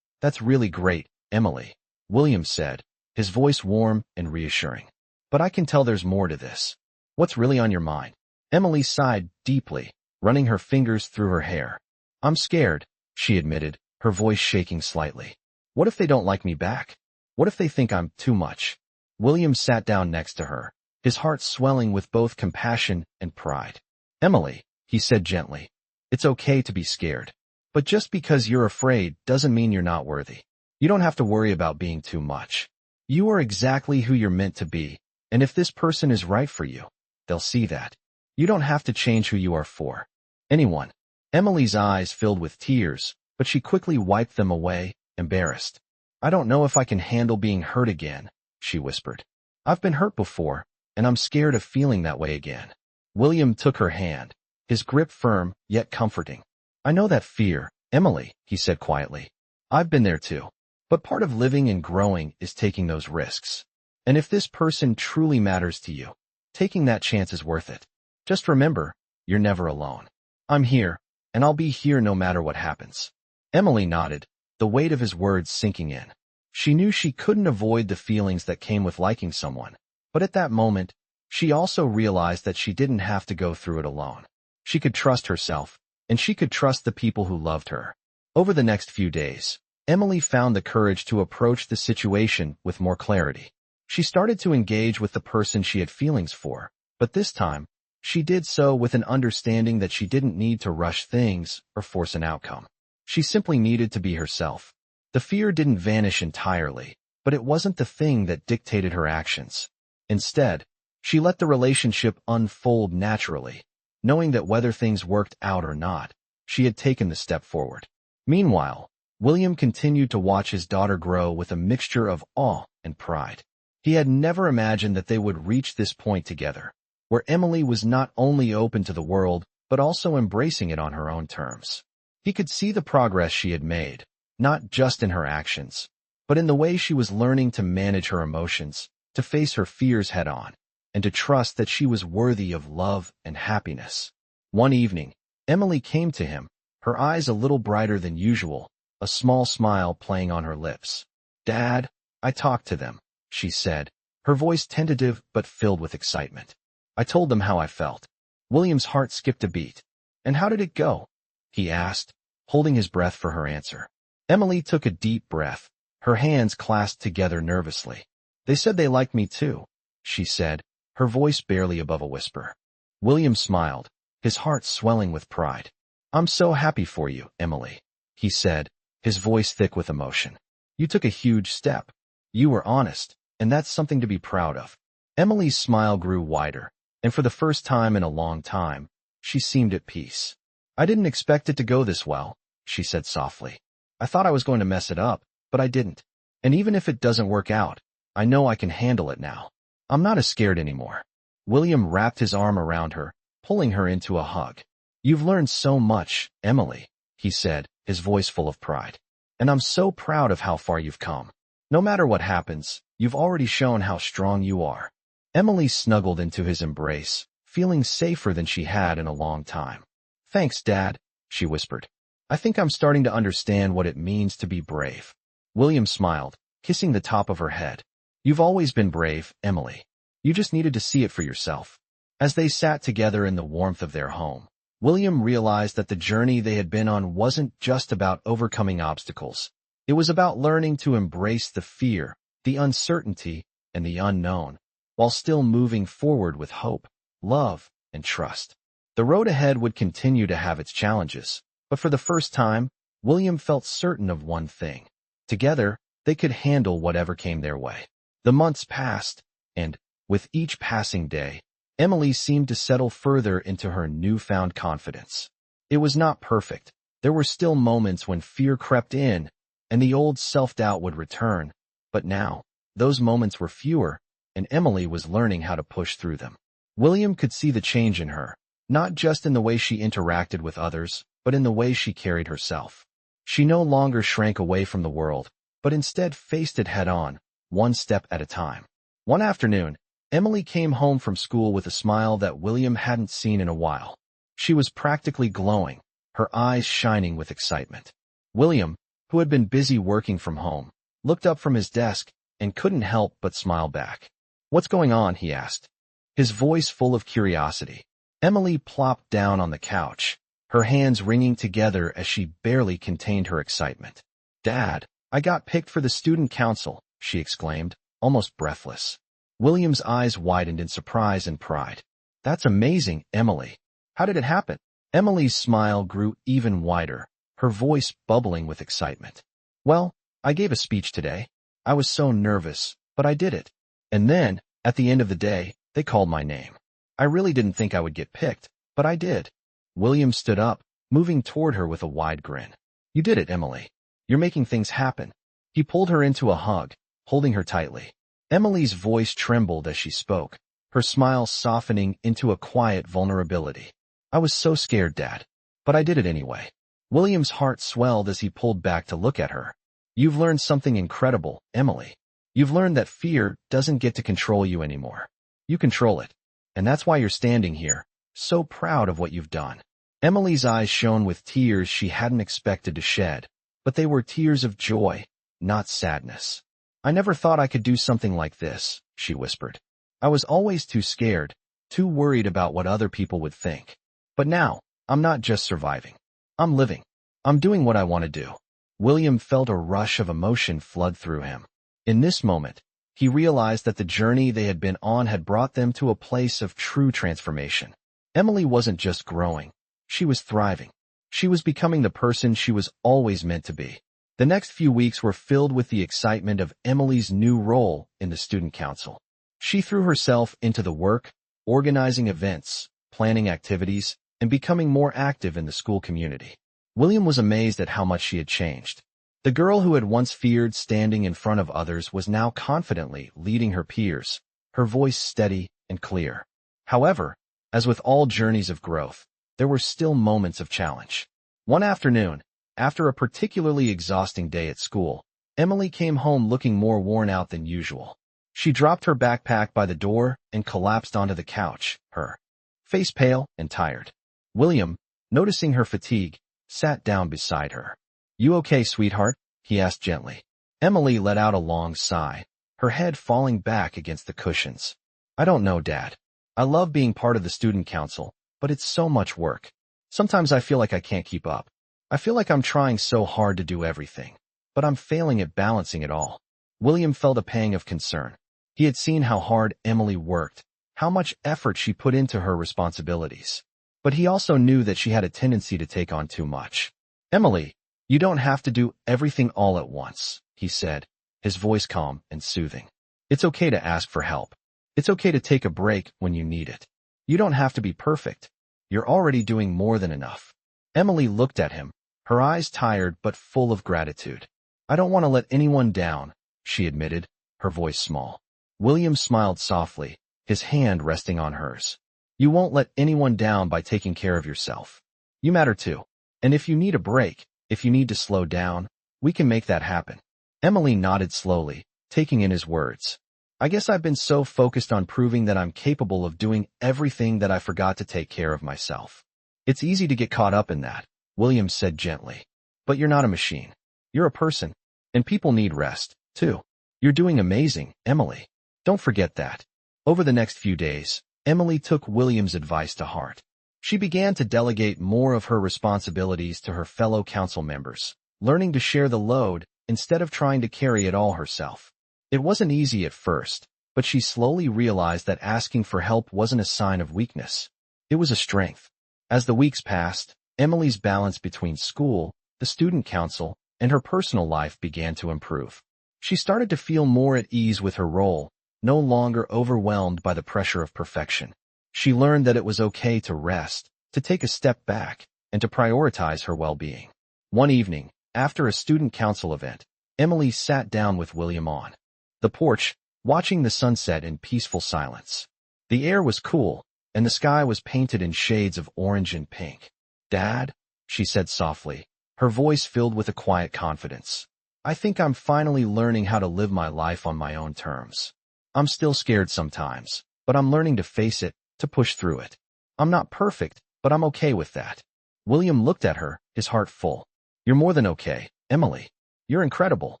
really great, Emily, William said, his voice warm and reassuring. But I can tell there's more to this. What's really on your mind? Emily sighed deeply, running her fingers through her hair. I'm scared, she admitted, her voice shaking slightly. What if they don't like me back? What if they think I'm too much? William sat down next to her, his heart swelling with both compassion and pride. "Emily," he said gently, "it's okay to be scared. But just because you're afraid doesn't mean you're not worthy. You don't have to worry about being too much. You are exactly who you're meant to be, and if this person is right for you, they'll see that. You don't have to change who you are for anyone." Emily's eyes filled with tears, but she quickly wiped them away, embarrassed. "I don't know if I can handle being hurt again," she whispered. "I've been hurt before, and I'm scared of feeling that way again." William took her hand, his grip firm yet comforting. "I know that fear, Emily," he said quietly. "I've been there too. But part of living and growing is taking those risks. And if this person truly matters to you, taking that chance is worth it. Just remember, you're never alone. I'm here, and I'll be here no matter what happens." Emily nodded, the weight of his words sinking in. She knew she couldn't avoid the feelings that came with liking someone, but at that moment, she also realized that she didn't have to go through it alone. She could trust herself, and she could trust the people who loved her. Over the next few days, Emily found the courage to approach the situation with more clarity. She started to engage with the person she had feelings for, but this time, she did so with an understanding that she didn't need to rush things or force an outcome. She simply needed to be herself. The fear didn't vanish entirely, but it wasn't the thing that dictated her actions. Instead, she let the relationship unfold naturally, knowing that whether things worked out or not, she had taken the step forward. Meanwhile, William continued to watch his daughter grow with a mixture of awe and pride. He had never imagined that they would reach this point together, where Emily was not only open to the world, but also embracing it on her own terms. He could see the progress she had made, not just in her actions, but in the way she was learning to manage her emotions, to face her fears head-on, and to trust that she was worthy of love and happiness. One evening, Emily came to him, her eyes a little brighter than usual, a small smile playing on her lips. "Dad, I talked to them," she said, her voice tentative but filled with excitement. "I told them how I felt." William's heart skipped a beat. "And how did it go?" he asked, holding his breath for her answer. Emily took a deep breath, her hands clasped together nervously. "They said they liked me too," she said, her voice barely above a whisper. William smiled, his heart swelling with pride. "I'm so happy for you, Emily," he said, his voice thick with emotion. "You took a huge step. You were honest, and that's something to be proud of." Emily's smile grew wider, and for the first time in a long time, she seemed at peace. "I didn't expect it to go this well," she said softly. "I thought I was going to mess it up, but I didn't. And even if it doesn't work out, I know I can handle it now. I'm not as scared anymore." William wrapped his arm around her, pulling her into a hug. "You've learned so much, Emily," he said, his voice full of pride. "And I'm so proud of how far you've come. No matter what happens, you've already shown how strong you are." Emily snuggled into his embrace, feeling safer than she had in a long time. "Thanks, Dad," she whispered. "I think I'm starting to understand what it means to be brave." William smiled, kissing the top of her head. "You've always been brave, Emily. You just needed to see it for yourself." As they sat together in the warmth of their home, William realized that the journey they had been on wasn't just about overcoming obstacles. It was about learning to embrace the fear, the uncertainty, and the unknown, while still moving forward with hope, love, and trust. The road ahead would continue to have its challenges, but for the first time, William felt certain of one thing. Together, they could handle whatever came their way. The months passed, and, with each passing day, Emily seemed to settle further into her newfound confidence. It was not perfect. There were still moments when fear crept in, and the old self-doubt would return, but now, those moments were fewer, and Emily was learning how to push through them. William could see the change in her, not just in the way she interacted with others, but in the way she carried herself. She no longer shrank away from the world, but instead faced it head-on, one step at a time. One afternoon, Emily came home from school with a smile that William hadn't seen in a while. She was practically glowing, her eyes shining with excitement. William, who had been busy working from home, looked up from his desk and couldn't help but smile back. "What's going on?" he asked, his voice full of curiosity. Emily plopped down on the couch, her hands wringing together as she barely contained her excitement. "Dad, I got picked for the student council," she exclaimed, almost breathless. William's eyes widened in surprise and pride. That's amazing, Emily. How did it happen? Emily's smile grew even wider, her voice bubbling with excitement. Well, I gave a speech today. I was so nervous, but I did it. And then, at the end of the day, they called my name. I really didn't think I would get picked, but I did. William stood up, moving toward her with a wide grin. You did it, Emily. You're making things happen. He pulled her into a hug, holding her tightly. Emily's voice trembled as she spoke, her smile softening into a quiet vulnerability. I was so scared, Dad. But I did it anyway. William's heart swelled as he pulled back to look at her. You've learned something incredible, Emily. You've learned that fear doesn't get to control you anymore. You control it. And that's why you're standing here, so proud of what you've done. Emily's eyes shone with tears she hadn't expected to shed, but they were tears of joy, not sadness. I never thought I could do something like this, she whispered. I was always too scared, too worried about what other people would think. But now, I'm not just surviving. I'm living. I'm doing what I want to do. William felt a rush of emotion flood through him. In this moment, he realized that the journey they had been on had brought them to a place of true transformation. Emily wasn't just growing. She was thriving. She was becoming the person she was always meant to be. The next few weeks were filled with the excitement of Emily's new role in the student council. She threw herself into the work, organizing events, planning activities, and becoming more active in the school community. William was amazed at how much she had changed. The girl who had once feared standing in front of others was now confidently leading her peers, her voice steady and clear. However, as with all journeys of growth, there were still moments of challenge. One afternoon, after a particularly exhausting day at school, Emily came home looking more worn out than usual. She dropped her backpack by the door and collapsed onto the couch, her face pale and tired. William, noticing her fatigue, sat down beside her. You okay, sweetheart? He asked gently. Emily let out a long sigh, her head falling back against the cushions. I don't know, Dad. I love being part of the student council, but it's so much work. Sometimes I feel like I can't keep up. I feel like I'm trying so hard to do everything, but I'm failing at balancing it all. William felt a pang of concern. He had seen how hard Emily worked, how much effort she put into her responsibilities. But he also knew that she had a tendency to take on too much. Emily, you don't have to do everything all at once, he said, his voice calm and soothing. It's okay to ask for help. It's okay to take a break when you need it. You don't have to be perfect. You're already doing more than enough. Emily looked at him, her eyes tired but full of gratitude. I don't want to let anyone down, she admitted, her voice small. William smiled softly, his hand resting on hers. You won't let anyone down by taking care of yourself. You matter too. And if you need a break, if you need to slow down, we can make that happen. Emily nodded slowly, taking in his words. I guess I've been so focused on proving that I'm capable of doing everything that I forgot to take care of myself. It's easy to get caught up in that, William said gently. But you're not a machine. You're a person. And people need rest, too. You're doing amazing, Emily. Don't forget that. Over the next few days, Emily took William's advice to heart. She began to delegate more of her responsibilities to her fellow council members, learning to share the load instead of trying to carry it all herself. It wasn't easy at first, but she slowly realized that asking for help wasn't a sign of weakness. It was a strength. As the weeks passed, Emily's balance between school, the student council, and her personal life began to improve. She started to feel more at ease with her role, no longer overwhelmed by the pressure of perfection. She learned that it was okay to rest, to take a step back, and to prioritize her well-being. One evening, after a student council event, Emily sat down with William on the porch, watching the sunset in peaceful silence. The air was cool, and the sky was painted in shades of orange and pink. Dad, she said softly, her voice filled with a quiet confidence. I think I'm finally learning how to live my life on my own terms. I'm still scared sometimes, but I'm learning to face it, to push through it. I'm not perfect, but I'm okay with that. William looked at her, his heart full. You're more than okay, Emily. You're incredible.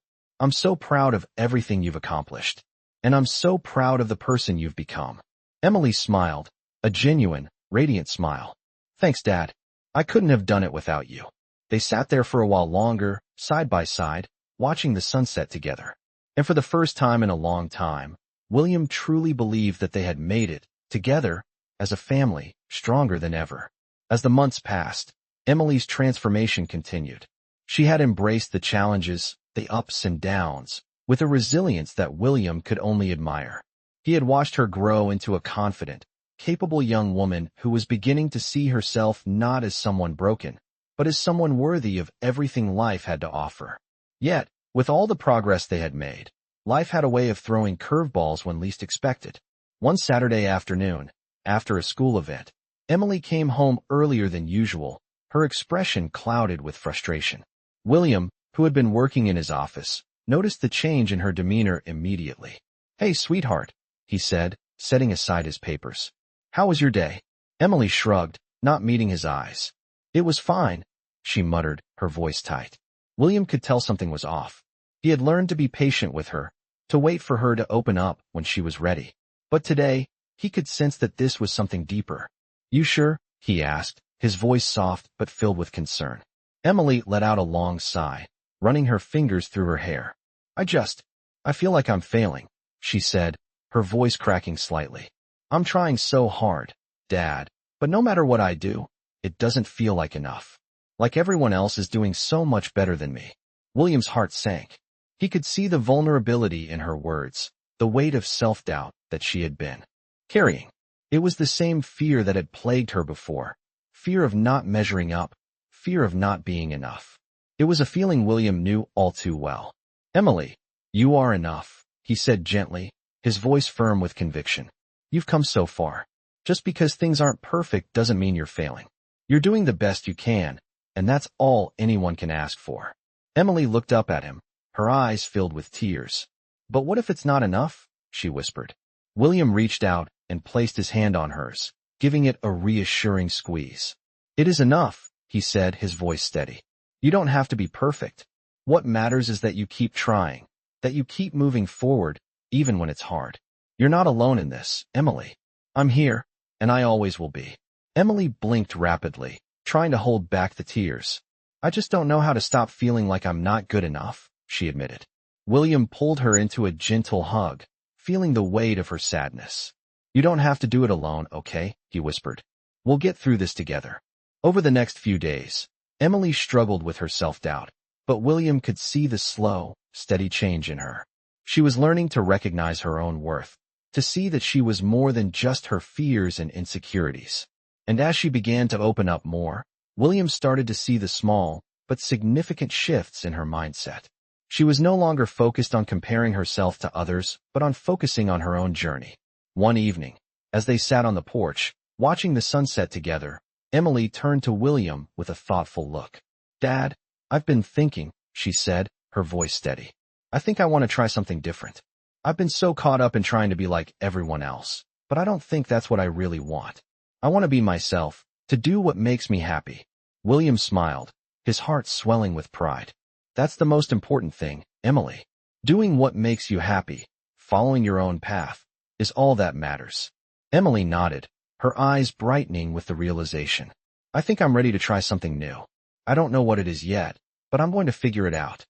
I'm so proud of everything you've accomplished. And I'm so proud of the person you've become. Emily smiled, a genuine, radiant smile. Thanks, Dad. I couldn't have done it without you. They sat there for a while longer, side by side, watching the sunset together. And for the first time in a long time, William truly believed that they had made it, together, as a family, stronger than ever. As the months passed, Emily's transformation continued. She had embraced the challenges, the ups and downs, with a resilience that William could only admire. He had watched her grow into a confident, capable young woman who was beginning to see herself not as someone broken, but as someone worthy of everything life had to offer. Yet, with all the progress they had made, life had a way of throwing curveballs when least expected. One Saturday afternoon, after a school event, Emily came home earlier than usual, her expression clouded with frustration. William, who had been working in his office, noticed the change in her demeanor immediately. "Hey, sweetheart," he said, setting aside his papers. "How was your day?" Emily shrugged, not meeting his eyes. "It was fine," she muttered, her voice tight. William could tell something was off. He had learned to be patient with her, to wait for her to open up when she was ready. But today, he could sense that this was something deeper. "You sure?" he asked, his voice soft but filled with concern. Emily let out a long sigh, running her fingers through her hair. I feel like I'm failing," she said, her voice cracking slightly. "I'm trying so hard, Dad, but no matter what I do, it doesn't feel like enough. Like everyone else is doing so much better than me." William's heart sank. He could see the vulnerability in her words, the weight of self-doubt that she had been carrying. It was the same fear that had plagued her before. Fear of not measuring up, fear of not being enough. It was a feeling William knew all too well. "Emily, you are enough," he said gently, his voice firm with conviction. "You've come so far. Just because things aren't perfect doesn't mean you're failing. You're doing the best you can, and that's all anyone can ask for." Emily looked up at him, her eyes filled with tears. "But what if it's not enough?" she whispered. William reached out and placed his hand on hers, giving it a reassuring squeeze. "It is enough," he said, his voice steady. "You don't have to be perfect. What matters is that you keep trying, that you keep moving forward, even when it's hard. You're not alone in this, Emily. I'm here, and I always will be." Emily blinked rapidly, trying to hold back the tears. "I just don't know how to stop feeling like I'm not good enough," she admitted. William pulled her into a gentle hug, feeling the weight of her sadness. "You don't have to do it alone, okay?" he whispered. "We'll get through this together." Over the next few days, Emily struggled with her self-doubt, but William could see the slow, steady change in her. She was learning to recognize her own worth, to see that she was more than just her fears and insecurities. And as she began to open up more, William started to see the small, but significant shifts in her mindset. She was no longer focused on comparing herself to others, but on focusing on her own journey. One evening, as they sat on the porch, watching the sunset together, Emily turned to William with a thoughtful look. "Dad, I've been thinking," she said, her voice steady. "I think I want to try something different. I've been so caught up in trying to be like everyone else, but I don't think that's what I really want. I want to be myself, to do what makes me happy." William smiled, his heart swelling with pride. "That's the most important thing, Emily. Doing what makes you happy, following your own path, is all that matters." Emily nodded, her eyes brightening with the realization. "I think I'm ready to try something new. I don't know what it is yet, but I'm going to figure it out."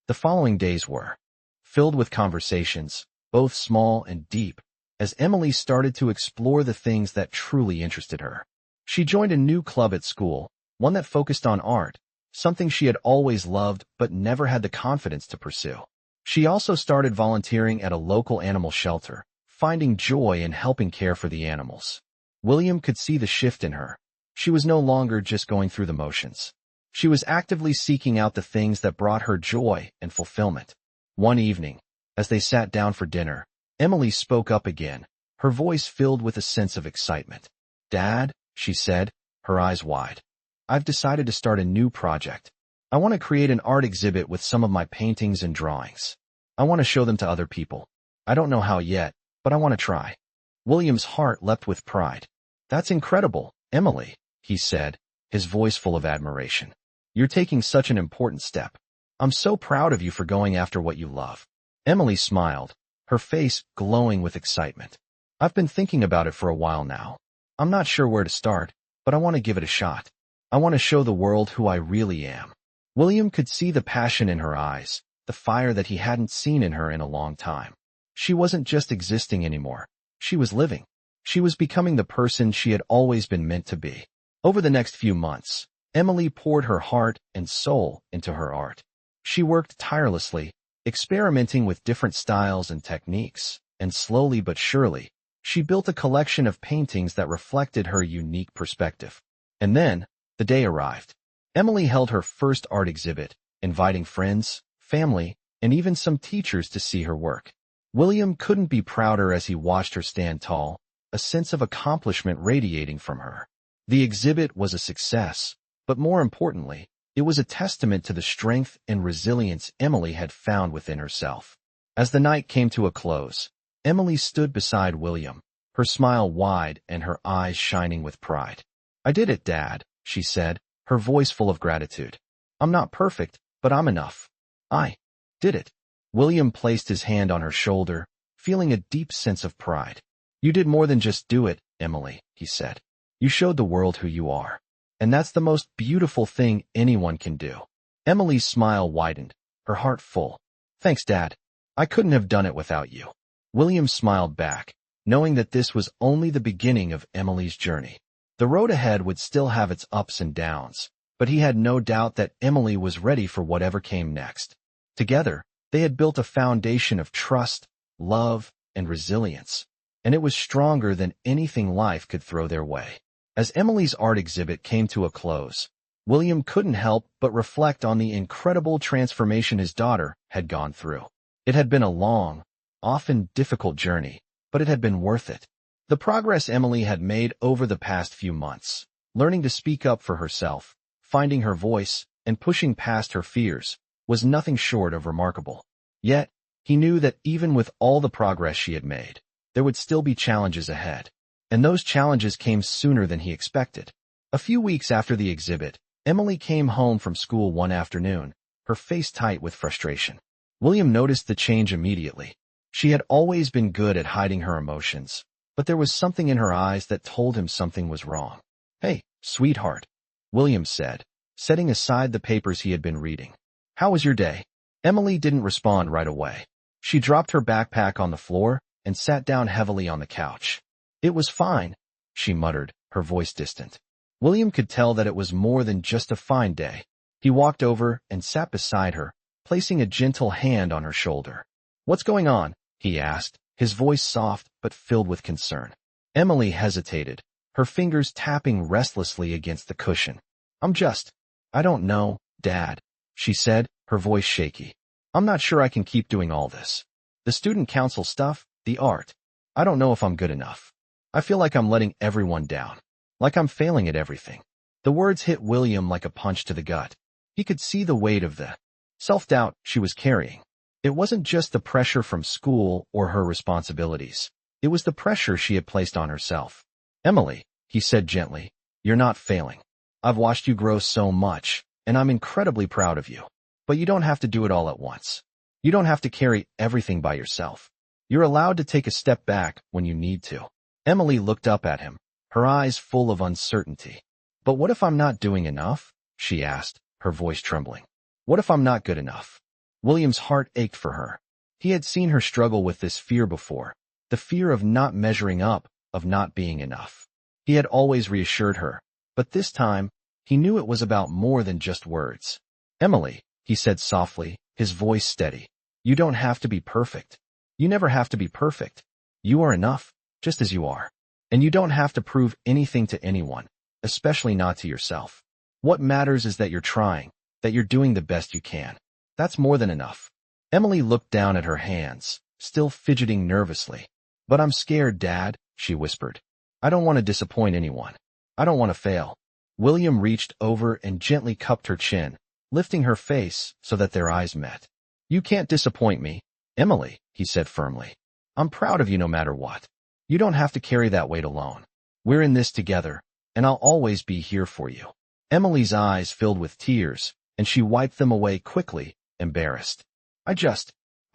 The following days were filled with conversations, both small and deep, as Emily started to explore the things that truly interested her. She joined a new club at school, one that focused on art, something she had always loved but never had the confidence to pursue. She also started volunteering at a local animal shelter, finding joy in helping care for the animals. William could see the shift in her. She was no longer just going through the motions. She was actively seeking out the things that brought her joy and fulfillment. One evening, as they sat down for dinner, Emily spoke up again, her voice filled with a sense of excitement. "Dad," she said, her eyes wide, "I've decided to start a new project. I want to create an art exhibit with some of my paintings and drawings. I want to show them to other people. I don't know how yet, but I want to try." William's heart leapt with pride. "That's incredible, Emily," he said, his voice full of admiration. "You're taking such an important step. I'm so proud of you for going after what you love." Emily smiled, her face glowing with excitement. "I've been thinking about it for a while now. I'm not sure where to start, but I want to give it a shot. I want to show the world who I really am." William could see the passion in her eyes, the fire that he hadn't seen in her in a long time. She wasn't just existing anymore. She was living. She was becoming the person she had always been meant to be. Over the next few months, Emily poured her heart and soul into her art. She worked tirelessly, experimenting with different styles and techniques, and slowly but surely, she built a collection of paintings that reflected her unique perspective. And then, the day arrived. Emily held her first art exhibit, inviting friends, family, and even some teachers to see her work. William couldn't be prouder as he watched her stand tall, a sense of accomplishment radiating from her. The exhibit was a success, but more importantly, it was a testament to the strength and resilience Emily had found within herself. As the night came to a close, Emily stood beside William, her smile wide and her eyes shining with pride. "I did it, Dad," she said, her voice full of gratitude. "I'm not perfect, but I'm enough. I did it." William placed his hand on her shoulder, feeling a deep sense of pride. "You did more than just do it, Emily," he said. "You showed the world who you are. And that's the most beautiful thing anyone can do." Emily's smile widened, her heart full. "Thanks, Dad. I couldn't have done it without you." William smiled back, knowing that this was only the beginning of Emily's journey. The road ahead would still have its ups and downs, but he had no doubt that Emily was ready for whatever came next. Together, they had built a foundation of trust, love, and resilience, and it was stronger than anything life could throw their way. As Emily's art exhibit came to a close, William couldn't help but reflect on the incredible transformation his daughter had gone through. It had been a long, often difficult journey, but it had been worth it. The progress Emily had made over the past few months, learning to speak up for herself, finding her voice, and pushing past her fears, was nothing short of remarkable. Yet, he knew that even with all the progress she had made, there would still be challenges ahead. And those challenges came sooner than he expected. A few weeks after the exhibit, Emily came home from school one afternoon, her face tight with frustration. William noticed the change immediately. She had always been good at hiding her emotions, but there was something in her eyes that told him something was wrong. "Hey, sweetheart," William said, setting aside the papers he had been reading. "How was your day?" Emily didn't respond right away. She dropped her backpack on the floor and sat down heavily on the couch. "It was fine," she muttered, her voice distant. William could tell that it was more than just a fine day. He walked over and sat beside her, placing a gentle hand on her shoulder. "What's going on?" he asked, his voice soft but filled with concern. Emily hesitated, her fingers tapping restlessly against the cushion. I don't know, Dad," she said, her voice shaky. "I'm not sure I can keep doing all this. The student council stuff, the art. I don't know if I'm good enough. I feel like I'm letting everyone down. Like I'm failing at everything." The words hit William like a punch to the gut. He could see the weight of the self-doubt she was carrying. It wasn't just the pressure from school or her responsibilities. It was the pressure she had placed on herself. "Emily," he said gently, "you're not failing. I've watched you grow so much, and I'm incredibly proud of you. But you don't have to do it all at once. You don't have to carry everything by yourself. You're allowed to take a step back when you need to." Emily looked up at him, her eyes full of uncertainty. "But what if I'm not doing enough?" she asked, her voice trembling. "What if I'm not good enough?" William's heart ached for her. He had seen her struggle with this fear before, the fear of not measuring up, of not being enough. He had always reassured her, but this time, he knew it was about more than just words. "Emily," he said softly, his voice steady, "you don't have to be perfect. You never have to be perfect. You are enough, just as you are. And you don't have to prove anything to anyone, especially not to yourself. What matters is that you're trying, that you're doing the best you can. That's more than enough." Emily looked down at her hands, still fidgeting nervously. "But I'm scared, Dad," she whispered. "I don't want to disappoint anyone. I don't want to fail." William reached over and gently cupped her chin, lifting her face so that their eyes met. "You can't disappoint me, Emily," he said firmly. "I'm proud of you no matter what. You don't have to carry that weight alone. We're in this together, and I'll always be here for you." Emily's eyes filled with tears, and she wiped them away quickly, embarrassed. I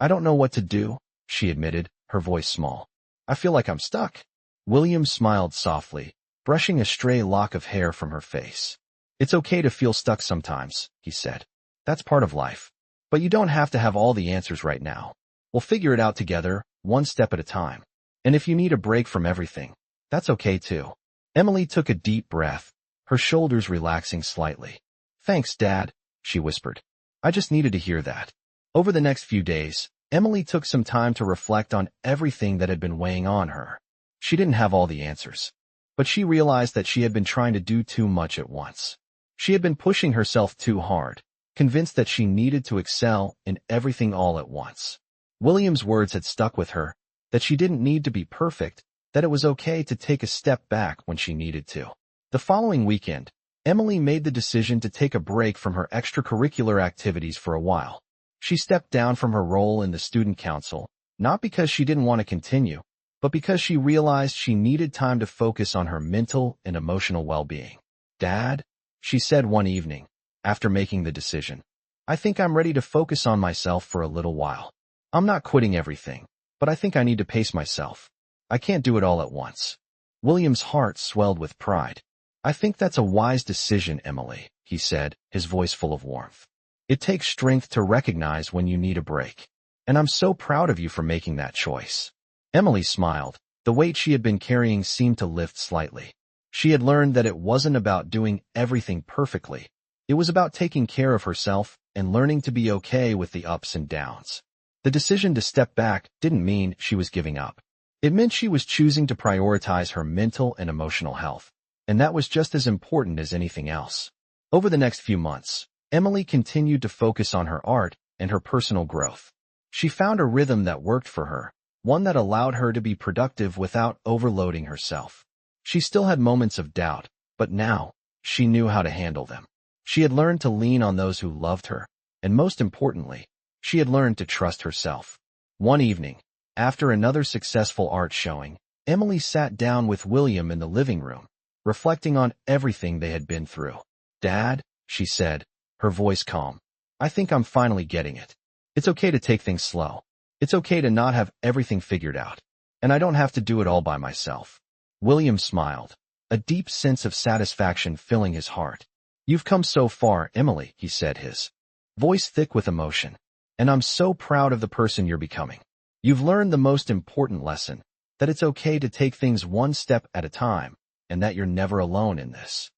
don't know what to do," she admitted, her voice small. "I feel like I'm stuck." William smiled softly, brushing a stray lock of hair from her face. "It's okay to feel stuck sometimes," he said. "That's part of life. But you don't have to have all the answers right now. We'll figure it out together, one step at a time. And if you need a break from everything, that's okay too. Emily took a deep breath, her shoulders relaxing slightly. Thanks, Dad, she whispered. I just needed to hear that. Over the next few days, Emily took some time to reflect on everything that had been weighing on her. She didn't have all the answers, but she realized that she had been trying to do too much at once. She had been pushing herself too hard, convinced that she needed to excel in everything all at once. William's words had stuck with her, that she didn't need to be perfect, that it was okay to take a step back when she needed to. The following weekend, Emily made the decision to take a break from her extracurricular activities for a while. She stepped down from her role in the student council, not because she didn't want to continue, but because she realized she needed time to focus on her mental and emotional well-being. Dad, she said one evening, after making the decision, I think I'm ready to focus on myself for a little while. I'm not quitting everything, but I think I need to pace myself. I can't do it all at once. William's heart swelled with pride. I think that's a wise decision, Emily, he said, his voice full of warmth. It takes strength to recognize when you need a break, and I'm so proud of you for making that choice. Emily smiled. The weight she had been carrying seemed to lift slightly. She had learned that it wasn't about doing everything perfectly. It was about taking care of herself and learning to be okay with the ups and downs. The decision to step back didn't mean she was giving up. It meant she was choosing to prioritize her mental and emotional health, and that was just as important as anything else. Over the next few months, Emily continued to focus on her art and her personal growth. She found a rhythm that worked for her, one that allowed her to be productive without overloading herself. She still had moments of doubt, but now, she knew how to handle them. She had learned to lean on those who loved her, and most importantly, she had learned to trust herself. One evening, after another successful art showing, Emily sat down with William in the living room, reflecting on everything they had been through. Dad, she said, her voice calm, I think I'm finally getting it. It's okay to take things slow. It's okay to not have everything figured out. And I don't have to do it all by myself. William smiled, a deep sense of satisfaction filling his heart. You've come so far, Emily, he said, his voice thick with emotion. And I'm so proud of the person you're becoming. You've learned the most important lesson, that it's okay to take things one step at a time, and that you're never alone in this.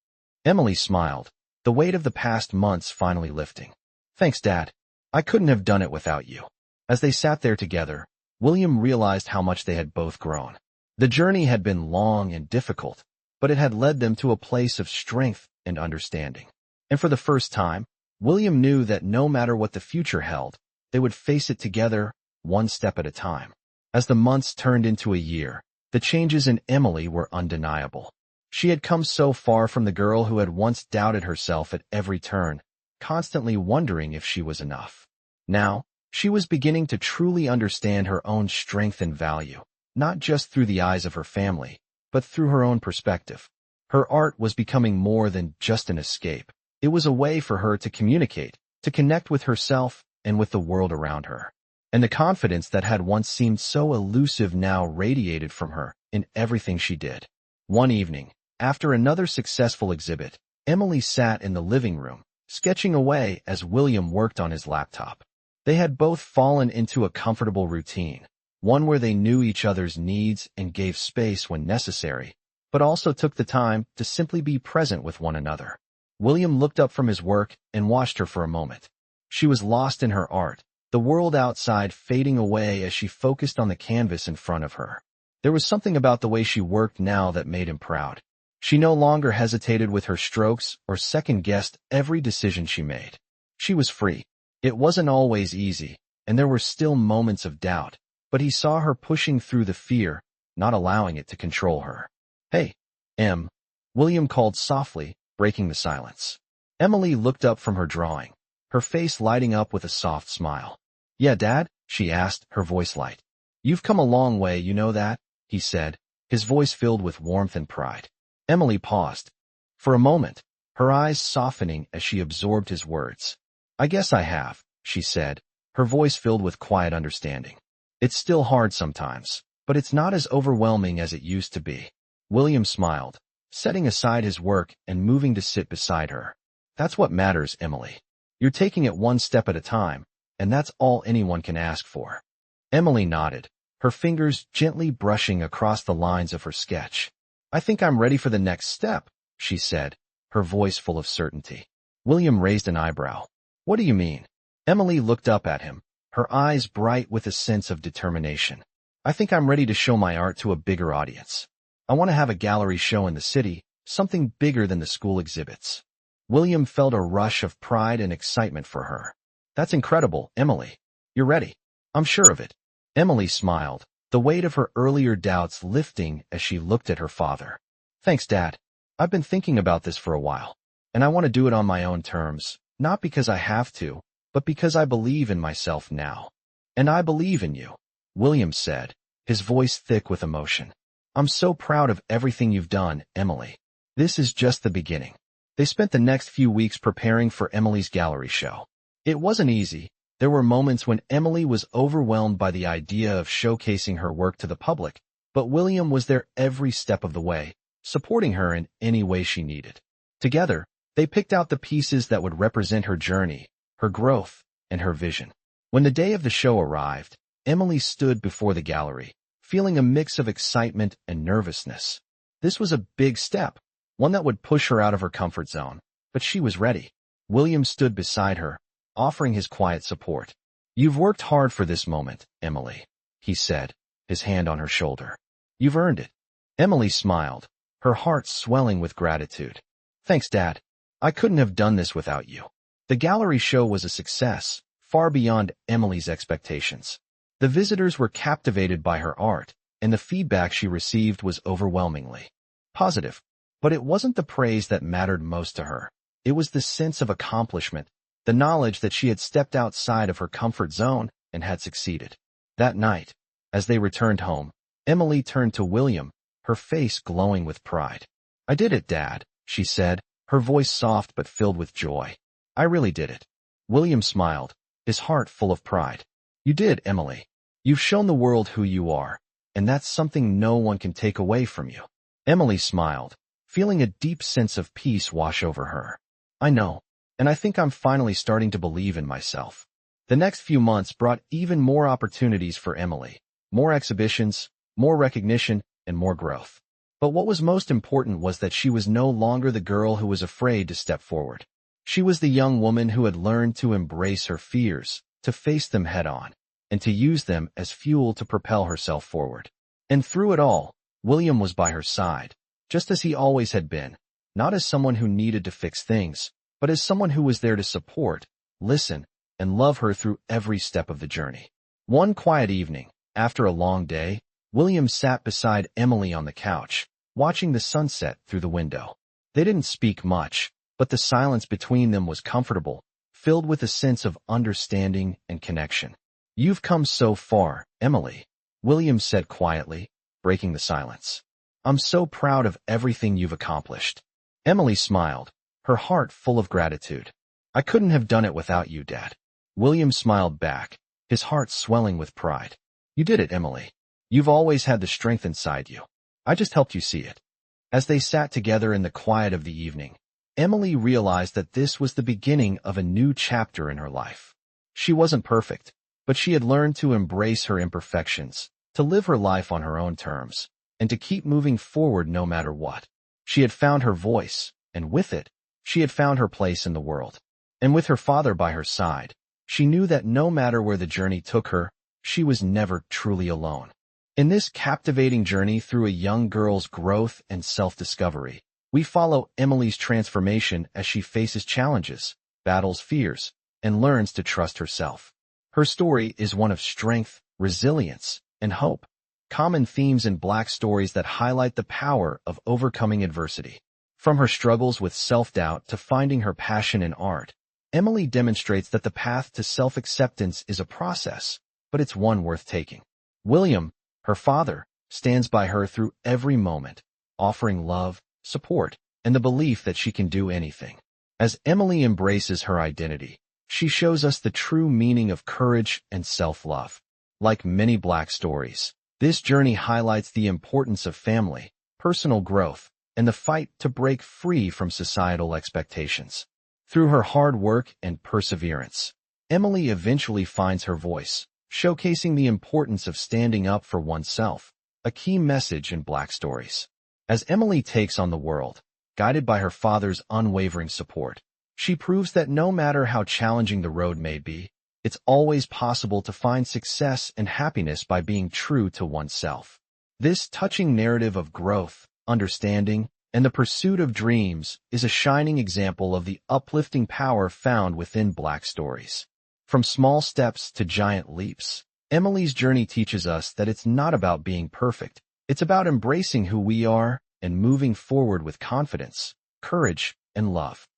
Emily smiled, the weight of the past months finally lifting. Thanks, Dad. I couldn't have done it without you. As they sat there together, William realized how much they had both grown. The journey had been long and difficult, but it had led them to a place of strength and understanding. And for the first time, William knew that no matter what the future held, they would face it together, one step at a time. As the months turned into a year, the changes in Emily were undeniable. She had come so far from the girl who had once doubted herself at every turn, constantly wondering if she was enough. Now, she was beginning to truly understand her own strength and value, not just through the eyes of her family, but through her own perspective. Her art was becoming more than just an escape. It was a way for her to communicate, to connect with herself and with the world around her. And the confidence that had once seemed so elusive now radiated from her in everything she did. One evening, after another successful exhibit, Emily sat in the living room, sketching away as William worked on his laptop. They had both fallen into a comfortable routine, one where they knew each other's needs and gave space when necessary, but also took the time to simply be present with one another. William looked up from his work and watched her for a moment. She was lost in her art, the world outside fading away as she focused on the canvas in front of her. There was something about the way she worked now that made him proud. She no longer hesitated with her strokes or second-guessed every decision she made. She was free. It wasn't always easy, and there were still moments of doubt, but he saw her pushing through the fear, not allowing it to control her. Hey, Em, William called softly, breaking the silence. Emily looked up from her drawing, her face lighting up with a soft smile. Yeah, Dad? She asked, her voice light. You've come a long way, you know that? He said, his voice filled with warmth and pride. Emily paused. For a moment, her eyes softening as she absorbed his words. I guess I have, she said, her voice filled with quiet understanding. It's still hard sometimes, but it's not as overwhelming as it used to be. William smiled, setting aside his work and moving to sit beside her. That's what matters, Emily. You're taking it one step at a time, and that's all anyone can ask for. Emily nodded, her fingers gently brushing across the lines of her sketch. "I think I'm ready for the next step," she said, her voice full of certainty. William raised an eyebrow. "What do you mean?" Emily looked up at him, her eyes bright with a sense of determination. "I think I'm ready to show my art to a bigger audience. I want to have a gallery show in the city, something bigger than the school exhibits." William felt a rush of pride and excitement for her. "That's incredible, Emily. You're ready." "I'm sure of it." Emily smiled, the weight of her earlier doubts lifting as she looked at her father. "Thanks, Dad. I've been thinking about this for a while, and I want to do it on my own terms, not because I have to, but because I believe in myself now." "And I believe in you," William said, his voice thick with emotion. "I'm so proud of everything you've done, Emily. This is just the beginning." They spent the next few weeks preparing for Emily's gallery show. It wasn't easy. There were moments when Emily was overwhelmed by the idea of showcasing her work to the public, but William was there every step of the way, supporting her in any way she needed. Together, they picked out the pieces that would represent her journey, her growth, and her vision. When the day of the show arrived, Emily stood before the gallery, feeling a mix of excitement and nervousness. This was a big step, one that would push her out of her comfort zone, but she was ready. William stood beside her, offering his quiet support. "You've worked hard for this moment, Emily," he said, his hand on her shoulder. "You've earned it." Emily smiled, her heart swelling with gratitude. "Thanks, Dad. I couldn't have done this without you." The gallery show was a success, far beyond Emily's expectations. The visitors were captivated by her art, and the feedback she received was overwhelmingly positive. But it wasn't the praise that mattered most to her. It was the sense of accomplishment, the knowledge that she had stepped outside of her comfort zone and had succeeded. That night, as they returned home, Emily turned to William, her face glowing with pride. "I did it, Dad," she said, her voice soft but filled with joy. "I really did it." William smiled, his heart full of pride. "You did, Emily. You've shown the world who you are, and that's something no one can take away from you." Emily smiled, feeling a deep sense of peace wash over her. "I know, and I think I'm finally starting to believe in myself." The next few months brought even more opportunities for Emily, more exhibitions, more recognition, and more growth. But what was most important was that she was no longer the girl who was afraid to step forward. She was the young woman who had learned to embrace her fears, to face them head-on, and to use them as fuel to propel herself forward. And through it all, William was by her side, just as he always had been, not as someone who needed to fix things, but as someone who was there to support, listen, and love her through every step of the journey. One quiet evening, after a long day, William sat beside Emily on the couch, watching the sunset through the window. They didn't speak much, but the silence between them was comfortable, filled with a sense of understanding and connection. "You've come so far, Emily," William said quietly, breaking the silence. "I'm so proud of everything you've accomplished." Emily smiled, her heart full of gratitude. "I couldn't have done it without you, Dad." William smiled back, his heart swelling with pride. "You did it, Emily. You've always had the strength inside you. I just helped you see it." As they sat together in the quiet of the evening, Emily realized that this was the beginning of a new chapter in her life. She wasn't perfect, but she had learned to embrace her imperfections, to live her life on her own terms, and to keep moving forward no matter what. She had found her voice, and with it, she had found her place in the world. And with her father by her side, she knew that no matter where the journey took her, she was never truly alone. In this captivating journey through a young girl's growth and self-discovery, we follow Emily's transformation as she faces challenges, battles fears, and learns to trust herself. Her story is one of strength, resilience, and hope, common themes in Black stories that highlight the power of overcoming adversity. From her struggles with self-doubt to finding her passion in art, Emily demonstrates that the path to self-acceptance is a process, but it's one worth taking. William, her father, stands by her through every moment, offering love, support, and the belief that she can do anything. As Emily embraces her identity, she shows us the true meaning of courage and self-love. Like many Black stories, this journey highlights the importance of family, personal growth, and the fight to break free from societal expectations. Through her hard work and perseverance, Emily eventually finds her voice, showcasing the importance of standing up for oneself, a key message in Black stories. As Emily takes on the world, guided by her father's unwavering support, she proves that no matter how challenging the road may be, it's always possible to find success and happiness by being true to oneself. This touching narrative of growth, understanding, and the pursuit of dreams is a shining example of the uplifting power found within Black stories. From small steps to giant leaps, Emily's journey teaches us that it's not about being perfect. It's about embracing who we are and moving forward with confidence, courage, and love.